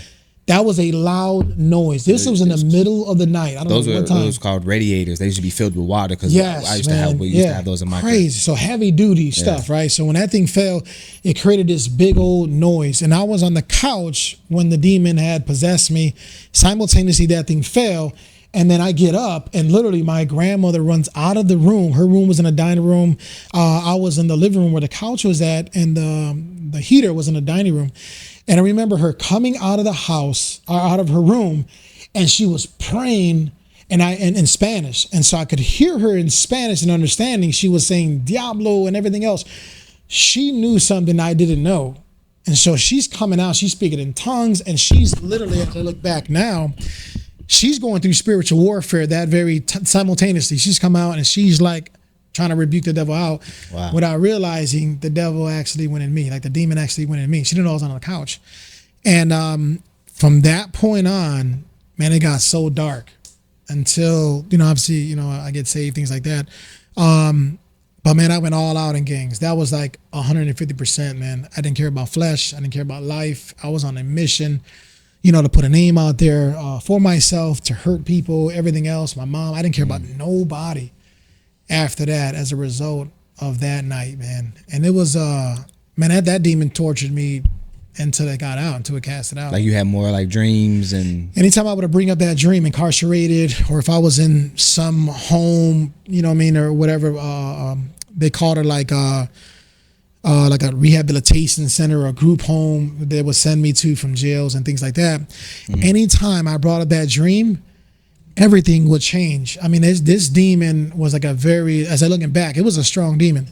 That was a loud noise. This was in the middle of the night. I don't know what time. Those called radiators. They used to be filled with water because I used to have those in my crib. Crazy. So heavy duty stuff, right? So when that thing fell, it created this big old noise. And I was on the couch when the demon had possessed me. Simultaneously, that thing fell. And then I get up, and literally my grandmother runs out of the room. Her room was in the dining room. I was in the living room where the couch was at, and the heater was in the dining room. And I remember her coming out of the house, or out of her room, and she was praying in Spanish. And so I could hear her in Spanish and understanding. She was saying Diablo and everything else. She knew something I didn't know. And so she's coming out, she's speaking in tongues, and she's literally, as I look back now, she's going through spiritual warfare that very simultaneously. She's come out and she's like trying to rebuke the devil out without realizing the devil actually went in me, like the demon actually went in me. She didn't know I was on the couch. And from that point on, man, it got so dark until, obviously, I get saved, things like that. But man, I went all out in gangs. That was like 150%, man. I didn't care about flesh. I didn't care about life. I was on a mission, to put a name out there for myself, to hurt people, everything else, my mom. I didn't care about nobody after that as a result of that night, man. And it was, man, that demon tortured me until it got out, until it cast it out. Like you had more like dreams and... Anytime I would bring up that dream, incarcerated, or if I was in some home, or whatever, they called it like a rehabilitation center or a group home they would send me to from jails and things like that. Anytime I brought up that dream, everything would change. I mean, this demon was like as I looking back, it was a strong demon.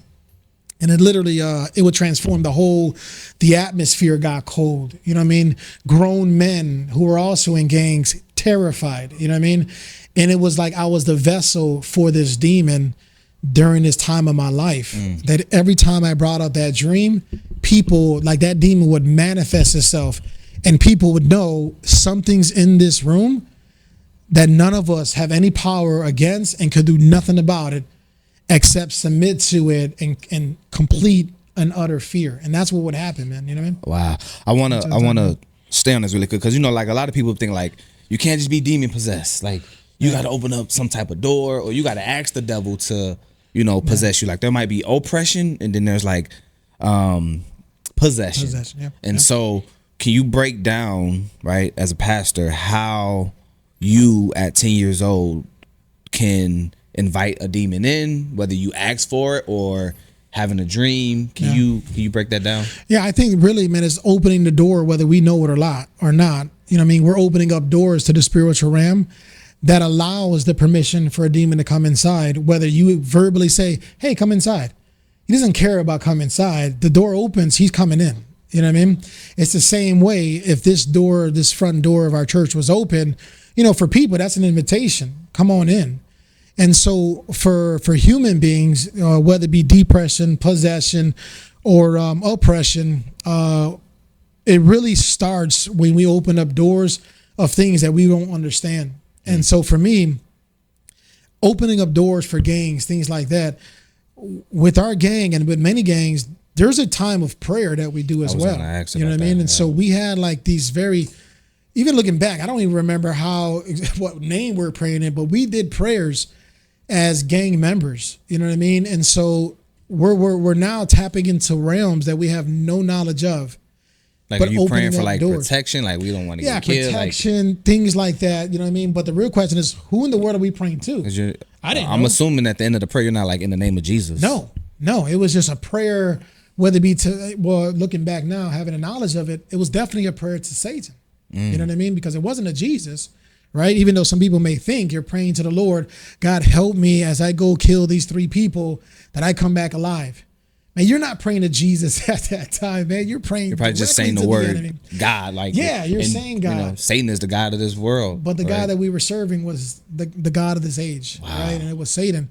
And it literally, it would transform the atmosphere got cold. You know what I mean? Grown men who were also in gangs, terrified. You know what I mean? And it was like I was the vessel for this demon during this time of my life. That every time I brought up that dream, people, like that demon would manifest itself. And people would know something's in this room that none of us have any power against and could do nothing about it, except submit to it and complete and utter fear. And that's what would happen, man. You know what I mean? Wow. I wanna stay on this really quick, because like a lot of people think like you can't just be demon possessed. Like you gotta open up some type of door, or you gotta ask the devil to, possess you. Like there might be oppression, and then there's like possession. And so can you break down, right, as a pastor, how you at 10 years old can invite a demon in, whether you ask for it or having a dream? Can you break that down? Yeah, I think really, man, it's opening the door, whether we know it or not. You know what I mean? We're opening up doors to the spiritual realm that allows the permission for a demon to come inside, whether you verbally say, hey, come inside. He doesn't care about come inside. The door opens, he's coming in. You know what I mean? It's the same way if this front door of our church was open, for people, that's an invitation. Come on in. And so for human beings, whether it be depression, possession, or oppression, it really starts when we open up doors of things that we don't understand. And so for me, opening up doors for gangs, things like that, with our gang and with many gangs, there's a time of prayer that we do as well. You know what I mean? And so we had like these even looking back, I don't even remember what name we're praying in, but we did prayers as gang members, you know what I mean? And so we're now tapping into realms that we have no knowledge of. Like, are you praying for like doors. Protection? Like we don't want to get killed? Yeah, protection, things like that, you know what I mean? But the real question is, who in the world are we praying to? I'm assuming at the end of the prayer, you're not like in the name of Jesus. No, it was just a prayer, whether it be looking back now, having a knowledge of it, it was definitely a prayer to Satan. You know what I mean? Because it wasn't a Jesus. Right? Even though some people may think you're praying to the Lord, God, help me as I go kill these 3 people, that I come back alive. Man, you're not praying to Jesus at that time, man. You're praying. You're probably just saying the word God. Like, you're saying God. Satan is the God of this world. But the God that we were serving was the God of this age, right? And it was Satan.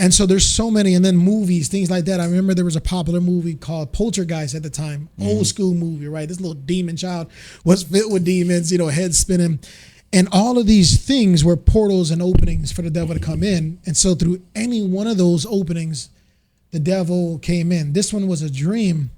And so there's so many, and then movies, things like that. I remember there was a popular movie called Poltergeist at the time, old school movie, right? This little demon child was filled with demons, head spinning. And all of these things were portals and openings for the devil to come in. And so through any one of those openings, the devil came in. This one was a dream,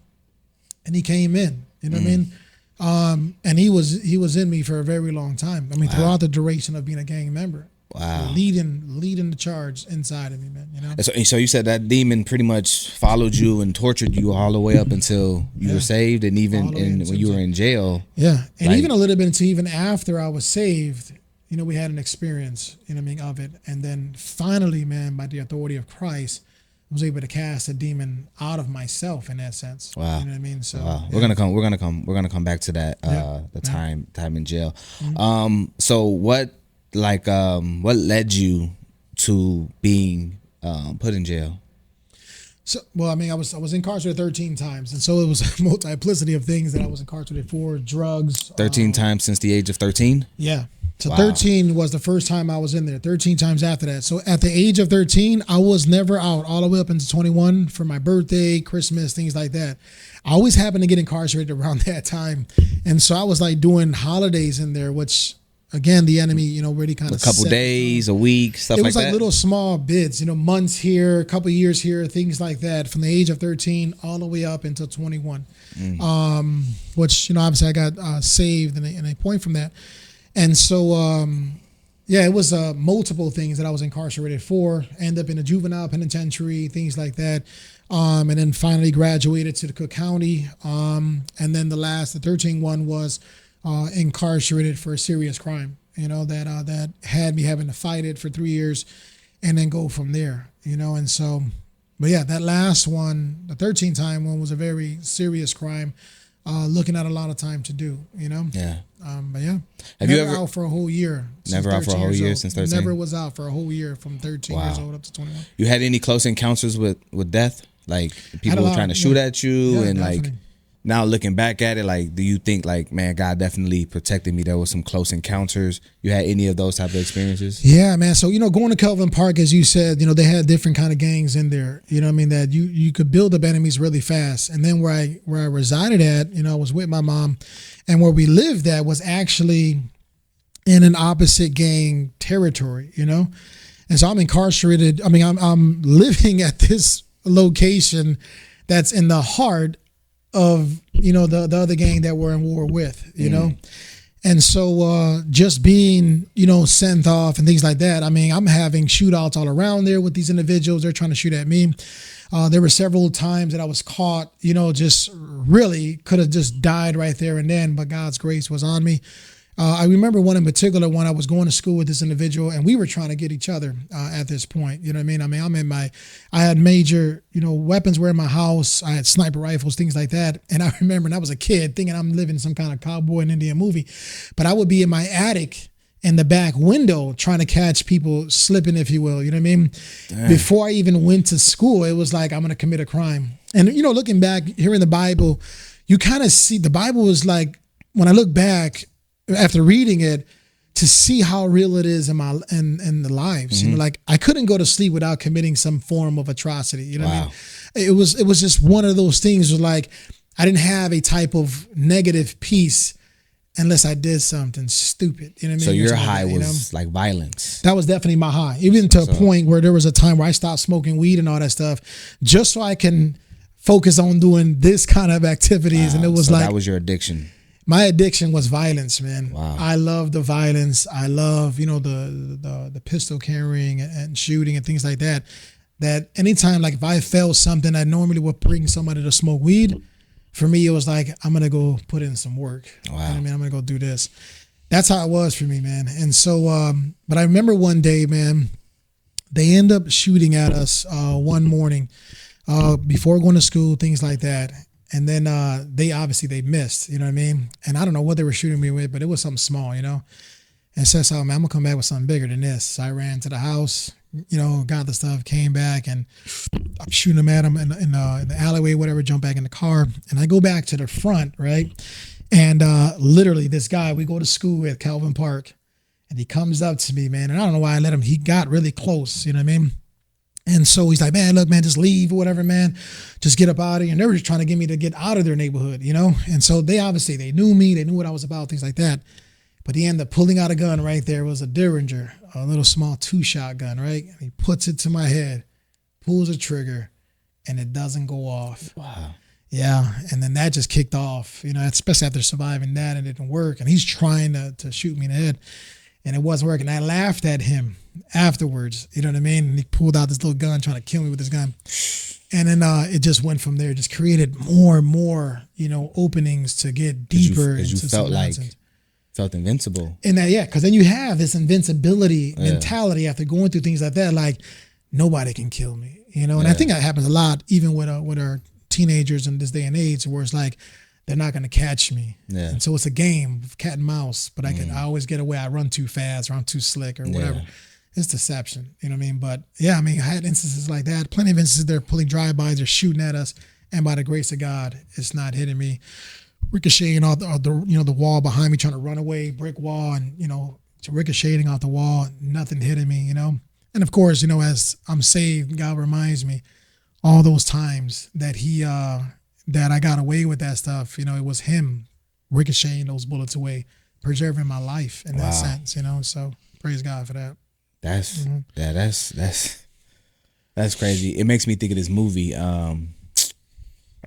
and he came in. You know what I mean? And he was in me for a very long time. I mean, throughout the duration of being a gang member. Wow. Leading the charge inside of me, man. So you said that demon pretty much followed you and tortured you all the way up until you were saved, and even when you were in jail. Yeah, and even a little bit into even after I was saved, we had an experience, of it, and then finally, man, by the authority of Christ, I was able to cast a demon out of myself in that sense. Wow. You know what I mean? So we're gonna come back to that. The time in jail. So what led you to being put in jail? So, well, I mean, I was incarcerated 13 times, and so it was a multiplicity of things that I was incarcerated for: drugs. 13 times since the age of 13. Yeah. So Wow. 13 was the first time I was in there. 13 times after that. So at the age of 13, I was never out all the way up into 21 for my birthday, Christmas, things like that. I always happened to get incarcerated around that time, and so I was like doing holidays in there, which. Again, the enemy, really kind of A couple days, a week, stuff like that. It was like little small bits, months here, a couple years here, things like that, from the age of 13 all the way up until 21. Which, obviously I got saved and a point from that. And so, it was multiple things that I was incarcerated for. End up in a juvenile penitentiary, things like that. And then finally graduated to the Cook County. And then the 13 one was incarcerated for a serious crime, that had me having to fight it for 3 years and then go from there, and so, but yeah, that last one, the 13 time one, was a very serious crime, looking at a lot of time to do, Yeah. But yeah, Have never you ever out for a whole year? Never out for a whole year since 13? Never was out for a whole year from 13 years old up to 21. You had any close encounters with death? Like people were trying to shoot at you, and definitely. like now looking back at it, like, do you think like, man, God definitely protected me? There was some close encounters. You had any of those type of experiences? Yeah, man. So, going to Kelvin Park, as you said, they had different kind of gangs in there. That you could build up enemies really fast. And then where I resided at, I was with my mom, and where we lived at was actually in an opposite gang territory, And so I'm incarcerated. I mean, I'm living at this location that's in the heart of the other gang that we're in war with, and so just being sent off and things like that. I mean, I'm having shootouts all around there with these individuals. They're trying to shoot at me. There were several times that I was caught, just really could have just died right there and then, but God's grace was on me. I remember one in particular when I was going to school with this individual, and we were trying to get each other at this point. You know what I mean? I had major, weapons were in my house. I had sniper rifles, things like that. And I remember, and I was a kid thinking I'm living in some kind of cowboy and Indian movie, but I would be in my attic in the back window trying to catch people slipping, if you will. You know what I mean? Dang. Before I even went to school, it was like, I'm going to commit a crime. And, looking back here in the Bible, you kind of see the Bible is like, when I look back, after reading it, to see how real it is in the lives. Mm-hmm. Like I couldn't go to sleep without committing some form of atrocity. You know wow. what I mean? It was just one of those things where like I didn't have a type of negative peace unless I did something stupid. You know what I mean? So your high was like violence. That was definitely my high. Even to a point where there was a time where I stopped smoking weed and all that stuff just so I can focus on doing this kind of activities. Wow. And it was like that was your addiction. My addiction was violence, man. Wow. I love the violence. I love, the pistol carrying and shooting and things like that. That anytime, like if I felt something, I normally would bring somebody to smoke weed. For me, it was like, I'm going to go put in some work. Wow. You know what I mean? I'm going to go do this. That's how it was for me, man. And so, but I remember one day, man, they end up shooting at us one morning before going to school, things like that. And then they missed, you know what I mean? And I don't know what they were shooting me with, but it was something small, And so I said, man, I'm gonna come back with something bigger than this. So I ran to the house, got the stuff, came back, and I'm shooting them at them in the alleyway, whatever, jump back in the car. And I go back to the front, right? And literally this guy, we go to school at Calvin Park, and he comes up to me, man. And I don't know why I let him, he got really close, you know what I mean? And so he's like, man, look, man, just leave or whatever, man. Just get up out of here. And they were just trying to get me to get out of their neighborhood, And so they knew me. They knew what I was about, things like that. But he ended up pulling out a gun right there. It was a Derringer, a little small 2-shot gun, right? And he puts it to my head, pulls the trigger, and it doesn't go off. Wow. Yeah. And then that just kicked off, especially after surviving that, and it didn't work. And he's trying to shoot me in the head. And it wasn't working. I laughed at him afterwards, you know what I mean? And he pulled out this little gun trying to kill me with this gun. And then it just went from there, just created more and more, openings to get deeper into some nonsense. Felt invincible. And that, because then you have this invincibility mentality after going through things like that, like nobody can kill me, And I think that happens a lot, even with our teenagers in this day and age, where it's like, they're not going to catch me. Yeah. And so it's a game of cat and mouse, but I always get away. I run too fast or I'm too slick or whatever. it's deception. You know what I mean? But yeah, I mean, I had instances like that. Plenty of instances they're pulling drive-bys, they're shooting at us, and by the grace of God, it's not hitting me. Ricocheting off the wall behind me, trying to run away, brick wall, and ricocheting off the wall, nothing hitting me. And of course, as I'm saved, God reminds me all those times that that I got away with that stuff. It was Him ricocheting those bullets away, preserving my life in that sense. So praise God for that. That's that's crazy. It makes me think of this movie.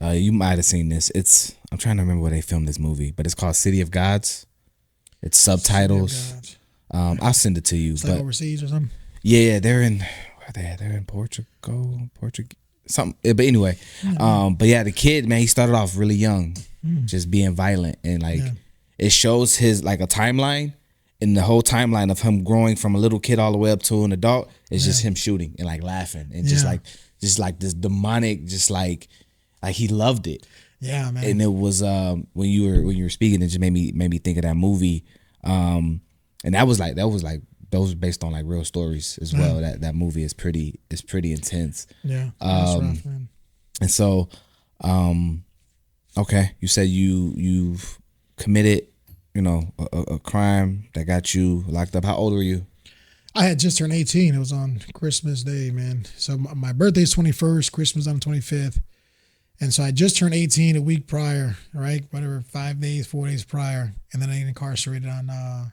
You might have seen this. I'm trying to remember where they filmed this movie, but it's called City of Gods. It's subtitles. I'll send it to you. It's like overseas or something. Yeah, they're in Portugal, something. But anyway, but yeah, the kid, man, he started off really young, just being violent, and it shows his like a timeline, and the whole timeline of him growing from a little kid all the way up to an adult is just him shooting and like laughing and just like this demonic, just like he loved it. Yeah, man. And it was when you were speaking, it just made me think of that movie. And that was based on like real stories as well. That movie is pretty intense. Yeah. That's rough, man. And so, okay, you said you've committed, a crime that got you locked up. How old were you? I had just turned 18. It was on Christmas Day, man. So my birthday's 21st, Christmas on the 25th. And so I just turned 18 a week prior, right? Whatever, 4 days prior. And then I got incarcerated on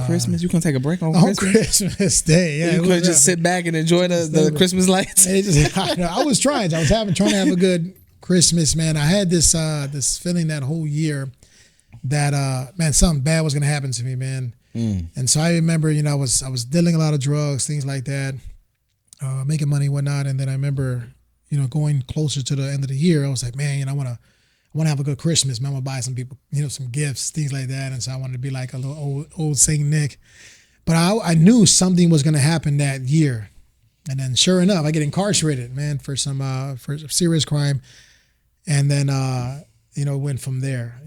Christmas. You can take a break on Christmas Day. Yeah, you could just sit back and enjoy the Christmas lights. I was trying. I was trying to have a good Christmas, man. I had this feeling that whole year that man, something bad was gonna happen to me, man. And so I remember, I was dealing a lot of drugs, things like that, making money, whatnot. And then I remember, going closer to the end of the year, I was like, man, I want to have a good Christmas, man. I'm gonna buy some people, some gifts, things like that. And so I wanted to be like a little old Saint Nick. But I knew something was gonna happen that year. And then sure enough, I get incarcerated, man, for some serious crime. And then went from there,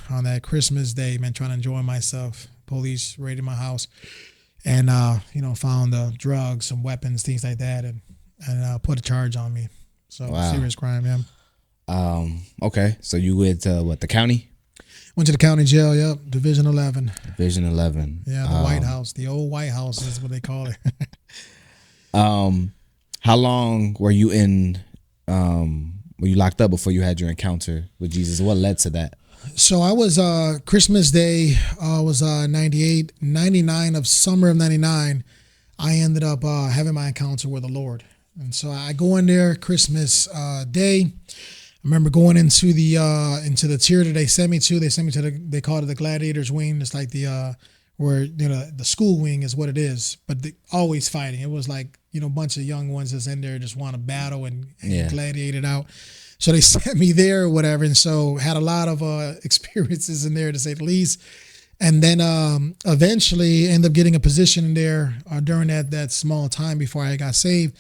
on that Christmas Day, man, trying to enjoy myself. Police raided my house and found drugs, some weapons, things like that, and put a charge on me. So serious crime, yeah. Okay. So you went to what, the county? Went to the county jail, yep. Division 11. Division 11. Yeah, the White House. The old White House is what they call it. How long were you were you locked up before you had your encounter with Jesus? What led to that? So I was Christmas Day was 98, 99 of summer of 99. I ended up having my encounter with the Lord. And so I go in there Christmas Day. I remember going into the tier that they sent me to. They sent me to they called it the Gladiators wing. It's like the where the school wing is what it is, but always fighting. It was like a bunch of young ones that's in there just want to battle and gladiate it out. So they sent me there or whatever, and so had a lot of experiences in there, to say the least. And then eventually ended up getting a position in there during that small time before I got saved.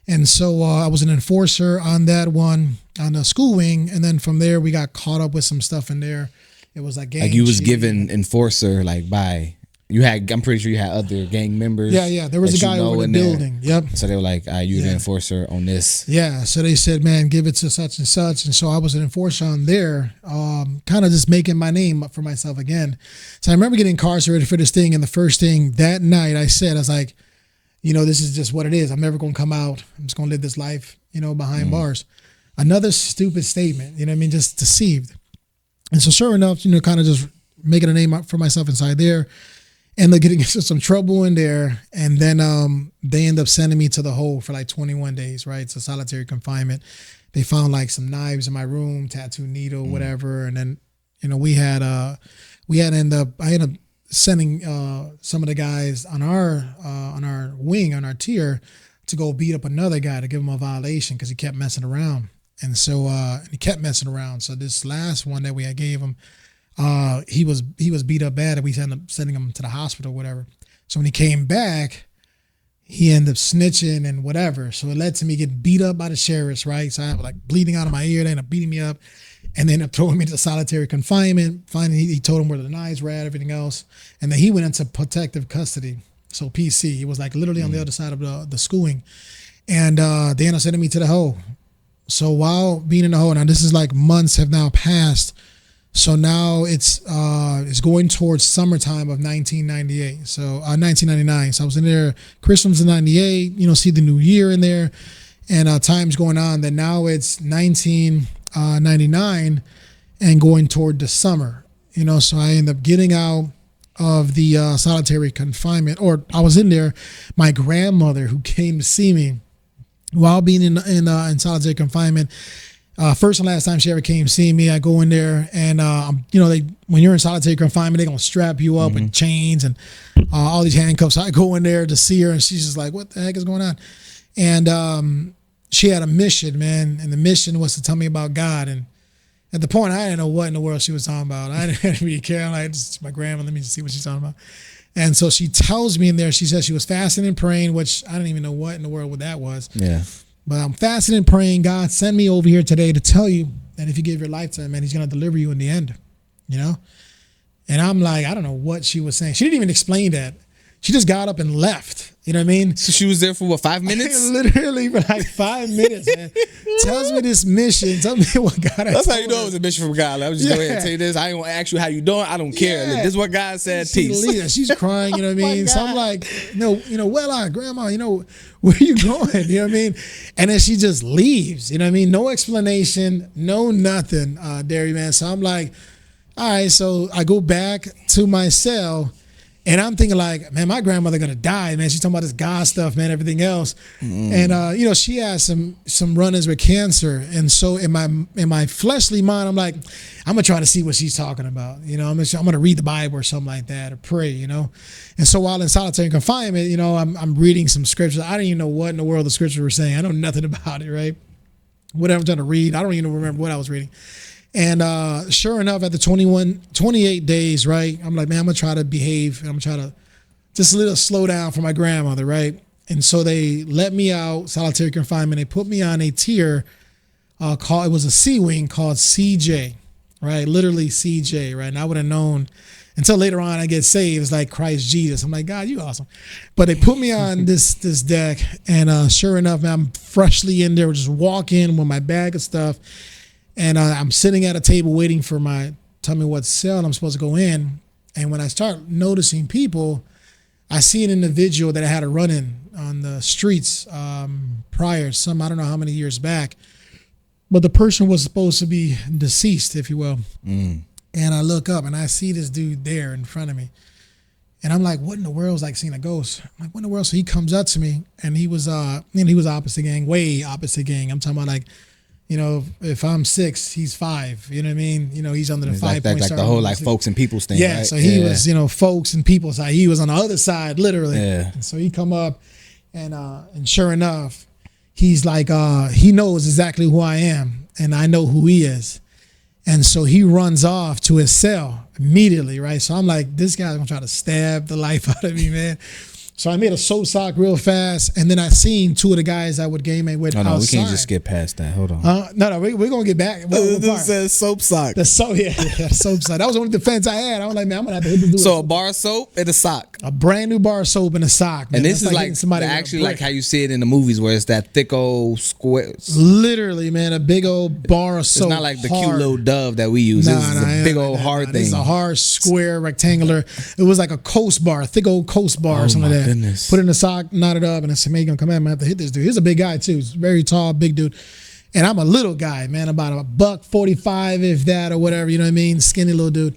And so I was an enforcer on that one, on the school wing. And then from there, we got caught up with some stuff in there. It was like gang. Like you was given enforcer I'm pretty sure you had other gang members. Yeah. There was a guy over the building. Yep. So they were like, you're the enforcer on this. Yeah. So they said, man, give it to such and such. And so I was an enforcer on there, kind of just making my name up for myself again. So I remember getting incarcerated for this thing. And the first thing that night I was like, this is just what it is. I'm never going to come out. I'm just going to live this life, behind bars. Another stupid statement, just deceived. And so sure enough, kind of just making a name up for myself inside there. Ended up getting into some trouble in there. And then they end up sending me to the hole for like 21 days, right? So solitary confinement. They found like some knives in my room, tattoo needle, whatever. And then, I ended up sending some of the guys on our wing, on our tier, to go beat up another guy to give him a violation because he kept messing around. And so he kept messing around. So this last one that we gave him, he was beat up bad, and we ended up sending him to the hospital, whatever. So when he came back, he ended up snitching and whatever. So it led to me getting beat up by the sheriffs, right? So I was like bleeding out of my ear. They ended up beating me up, and they ended up throwing me to solitary confinement. Finally, he told him where the knives were at, everything else, and then he went into protective custody. So PC. It was like literally on the other side of the schooling. And they ended up sending me to the hole. So while being in the hole, now this is like months have now passed. So now it's going towards summertime of 1998. So 1999. So I was in there Christmas in 98, see the new year in there, and time's going on. Then now it's 1999 and going toward the summer. So I end up getting out of the solitary confinement, or I was in there. My grandmother, who came to see me while being in solitary confinement, first and last time she ever came see me, I go in there and, when you're in solitary confinement, they're going to strap you up with chains and all these handcuffs. I go in there to see her and she's just like, what the heck is going on? And she had a mission, man. And the mission was to tell me about God. And at the point, I didn't know what in the world she was talking about. I didn't really care. I'm like, this is my grandma. Let me just see what she's talking about. And so she tells me in there, she says she was fasting and praying, which I didn't even know what in the world that was. Yeah. But I'm fasting and praying. God sent me over here today to tell you that if you give your life to him, man, he's going to deliver you in the end, And I'm like, I don't know what she was saying. She didn't even explain that. She just got up and left. You know what I mean? So she was there for 5 minutes? Literally for like 5 minutes, man. Tells me this mission. Tell me what God has. That's how you know it was a mission from God. Let me just go ahead and tell you this. I ain't gonna ask you how you doing. I don't care. Look, this is what God said. Peace. She's crying. You know what I mean? So I'm like, Grandma, where are you going? You know what I mean? And then she just leaves. You know what I mean? No explanation, no nothing, Darry, man. So I'm like, all right. So I go back to my cell. And I'm thinking like, man, my grandmother gonna die, man. She's talking about this God stuff, man, everything else. And she has some run-ins with cancer. And so in my fleshly mind, I'm like, I'm gonna try to see what she's talking about. I'm gonna read the Bible or something like that or pray, And so while in solitary confinement, I'm reading some scriptures. I don't even know what in the world the scriptures were saying. I know nothing about it, right? Whatever I'm trying to read, I don't even remember what I was reading. And sure enough, at the 28 days, right, I'm like, man, I'm going to try to behave. And I'm going to try to just a little slow down for my grandmother, right? And so they let me out, solitary confinement. They put me on a tier it was a C wing called CJ, right? Literally CJ, right? And I would have known until later on I get saved. It's like Christ Jesus. I'm like, God, you awesome. But they put me on this deck. And sure enough, man, I'm freshly in there, just walking with my bag of stuff. And I'm sitting at a table waiting for tell me what cell I'm supposed to go in. And when I start noticing people, I see an individual that I had a run-in on the streets prior, I don't know how many years back. But the person was supposed to be deceased, if you will. And I look up and I see this dude there in front of me. And I'm like, what in the world? Is like seeing a ghost. I'm like, what in the world? So he comes up to me and he was opposite gang, way opposite gang. I'm talking about like, if I'm 6, he's 5. You know what I mean? He's under the 5 point. Like the whole like folks and people's thing. Yeah. Right? So he was, folks and people's side. He was on the other side, literally. Yeah. And so he come up, and sure enough, he's like, he knows exactly who I am, and I know who he is, and so he runs off to his cell immediately, right? So I'm like, this guy's gonna try to stab the life out of me, man. So I made a soap sock real fast, and then I seen 2 of the guys I would game with outside. We can't just skip past that. Hold on. No, we're gonna get back. This says soap sock. The soap sock. That was the only defense I had. I was like, man, I'm gonna have to hit this dude. So a bar of soap and a sock. A brand new bar of soap and a sock. Man. And this That's is like somebody actually like how you see it in the movies, where it's that thick old square. Literally, man, a big old bar of soap. It's not like the cute little dove that we use. This is a big old hard thing. It's a hard, square, rectangular. It was like a Coast bar, a thick old Coast bar or something like that. Goodness. Put it in the sock, knot it up, and I said, man, you're gonna come at me. I have to hit this dude. He's a big guy too. He's very tall, big dude. And I'm a little guy, man, about $145, if that, or whatever, you know what I mean? Skinny little dude.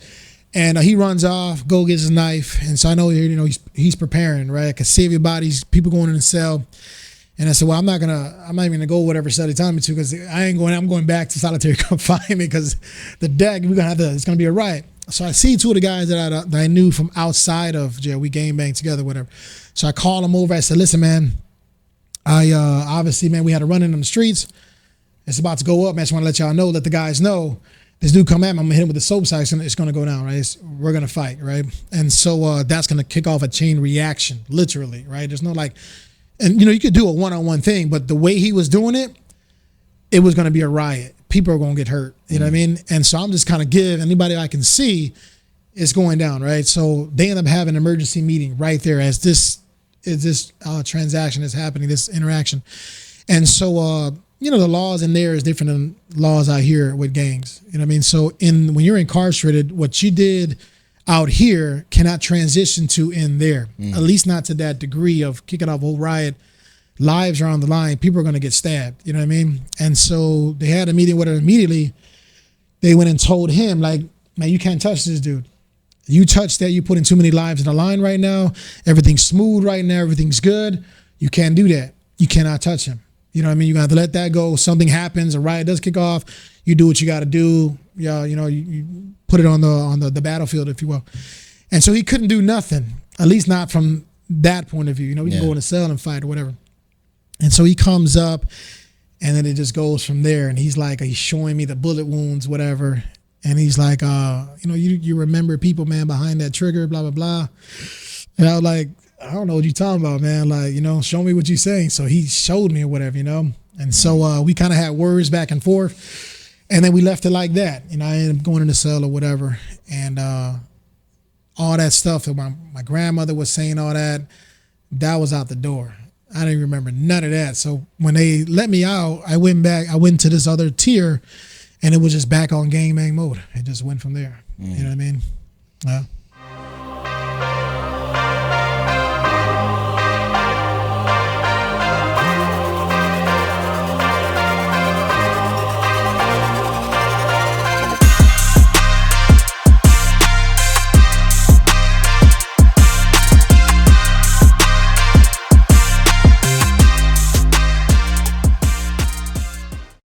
And he runs off, go gets his knife. And so I know, he's preparing, right? I can see everybody's people going in the cell. And I said, well, I'm not even gonna go whatever cell they tell me to, because I'm going back to solitary confinement, because the deck, it's gonna be a riot. So I see 2 of the guys that I knew from outside of jail. We game bang together, whatever. So I called them over. I said, listen, man, obviously, man, we had a run-in on the streets. It's about to go up, man. I just want to let y'all know, let the guys know. This dude come at me, I'm going to hit him with the soap size, and it's going to go down, right? We're going to fight, right? And so that's going to kick off a chain reaction, literally, right? There's no and you could do a one-on-one thing, but the way he was doing it, it was going to be a riot. People are going to get hurt, you know what I mean? And so I'm just kind of anybody I can see is going down, right? So they end up having an emergency meeting right there as this is this transaction is happening, this interaction. And so, you know, the laws in there is different than laws out here with gangs. You know what I mean? So when you're incarcerated, what you did out here cannot transition to in there, at least not to that degree of kicking off a whole riot. Lives are on the line. People are going to get stabbed. You know what I mean? And so they had a meeting with her immediately. They went and told him, like, man, you can't touch this dude. You touch that, you putting too many lives in the line right now. Everything's smooth right now. Everything's good. You can't do that. You cannot touch him. You know what I mean? You're going to have to let that go. Something happens, a riot does kick off. You do what you got to do. Yeah, you know, you put it on the battlefield, if you will. And so he couldn't do nothing, at least not from that point of view. You know, we can go in a cell and fight or whatever. And so he comes up, and then it just goes from there. And he's like, he's showing me the bullet wounds, whatever. And he's like, you know, you remember people, man, behind that trigger, blah, blah, blah. And I was like, I don't know what you're talking about, man. Like, you know, show me what you're saying. So he showed me or whatever, you know. And so we kind of had words back and forth. And then we left it like that. You know, I ended up going in the cell or whatever. And all that stuff that my grandmother was saying, all that was out the door. I didn't remember none of that. So when they let me out, I went to this other tier, and it was just back on gangbang mode. It just went from there. You know what I mean? Yeah.